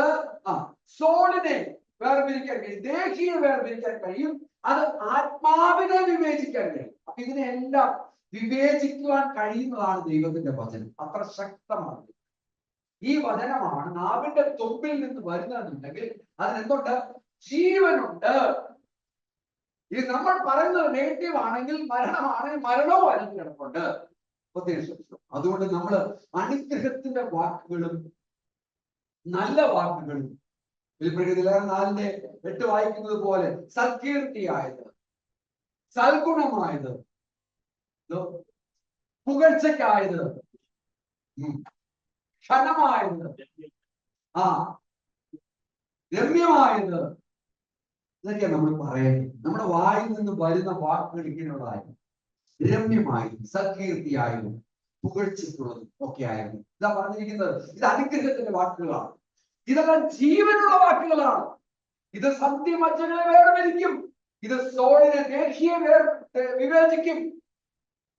സോളിനെ വേർതിരിക്കാൻ കഴിയും, ദേഹിയെ വേർതിരിക്കാൻ കഴിയും, അത് ആത്മാവിനെ വിവേചിക്കാൻ കഴിയും. അപ്പൊ ഇതിനെല്ലാം വിവേചിക്കുവാൻ കഴിയുന്നതാണ് ദൈവത്തിന്റെ വചനം. അത്ര ശക്തമാണ് ഈ വചനമാണ്. നാവിന്റെ തുമ്പിൽ നിന്ന് വരുന്നതെന്നുണ്ടെങ്കിൽ അതിനെന്തുണ്ട്? ജീവനുണ്ട്. ഇത് നമ്മൾ പറയുന്നത് നെഗറ്റീവ് ആണെങ്കിൽ മരണമാണെങ്കിൽ മരണവും അതിന് കിടപ്പുണ്ട്. അതുകൊണ്ട് നമ്മൾ അനുഗ്രഹത്തിന്റെ വാക്കുകളും നല്ല വാക്കുകളും 4:8 വായിക്കുന്നത് പോലെ സൽകീർത്തിയായത്, സൽഗുണമായത്, പുകഴ്ചയ്ക്കായത്, ക്ഷണമായത്, രമ്യമായത്, ഇതൊക്കെയാണ് നമ്മൾ പറയുന്നത്. നമ്മുടെ വായിൽ നിന്ന് വരുന്ന വാക്കുകൾ ഇങ്ങനെയുള്ളതായിരുന്നു. രമ്യമായും സൽകീർത്തിയായും പുകഴ്ചയ്ക്കുള്ളതും ഒക്കെ ആയിരുന്നു. ഇതാ പറഞ്ഞിരിക്കുന്നത്. ഇത് അനുഗ്രഹത്തിന്റെ വാക്കുകളാണ്. ഇതെല്ലാം ജീവനുള്ള വാക്കുകളാണ്. ഇത് സന്ധിമജ്ജകളെ വേർതിരിക്കും. ഇത് സോളിനെ ദേഹിയെ വിവേചിക്കും.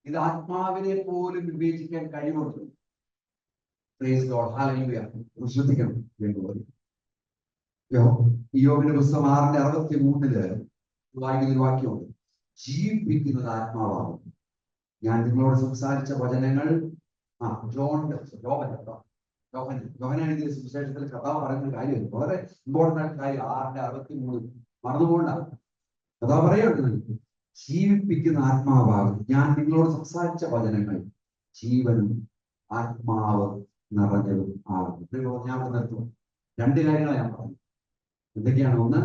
ഇത് ആത്മാവിനെ പോലും വിവേചിക്കാൻ കഴിവുണ്ട്. ശ്രദ്ധിക്കണം. യോബിന്റെ പുസ്തകം 6:63 വായിക്കുന്ന ഒരു വാക്യമുണ്ട്. ജീവിപ്പിക്കുന്നത് ആത്മാവാണ്. ഞാൻ നിങ്ങളോട് സംസാരിച്ച വചനങ്ങൾ യോഹന്നാൻ എഴുതിയ സുവിശേഷത്തിൽ കർത്താവ് പറയുന്ന കാര്യം വളരെ ഇമ്പോർട്ടന്റ് ആയിട്ട് കാര്യം. 6:63 മറന്നുപോണ്ട. കർത്താവ് പറയുന്നത് ജീവിപ്പിക്കുന്ന ആത്മാവാകും. ഞാൻ നിങ്ങളോട് സംസാരിച്ച വചനങ്ങൾ ജീവനും ആത്മാവ് നിറഞ്ഞതും ആകും. ഞാൻ നിർത്തും. 2 കാര്യങ്ങളാണ് ഞാൻ പറഞ്ഞു. എന്തൊക്കെയാണ്? ഒന്ന്,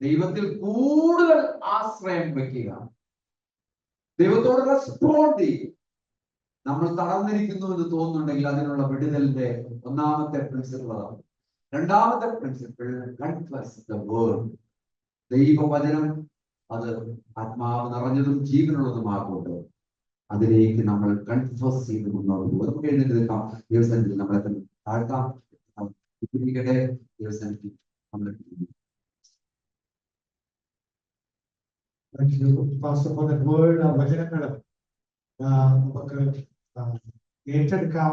ദൈവത്തിൽ കൂടുതൽ ആശ്രയം വയ്ക്കുക, ദൈവത്തോട് റെസ്പോണ്ട് ചെയ്യുക. നമ്മൾ തളർന്നിരിക്കുന്നു എന്ന് തോന്നുന്നുണ്ടെങ്കിൽ അതിനുള്ള വിടുതലിന്റെ ഒന്നാമത്തെ പ്രിൻസിപ്പിൾ അതാണ്. രണ്ടാമത്തെ പ്രിൻസിപ്പിൾ, കൺഫസ് ദ വേർഡ്. ദൈവവചനം അത് ആത്മാവ് നിറഞ്ഞതും ജീവനുള്ളതുമാകുകൊണ്ട് അതിലേക്ക് നമ്മൾ കൺഫസ് ചെയ്ത് മുന്നോട്ട് പോകും. നമുക്ക് എഴുന്നേറ്റ് നിൽക്കാം. ദൈവസന്നിധിയിൽ നമ്മളെ തന്നെ താഴ്ത്താം. ദൈവസന്നിധിയിൽ നമ്മളെ വചനങ്ങൾ നമുക്ക് ഏറ്റെടുക്കാം.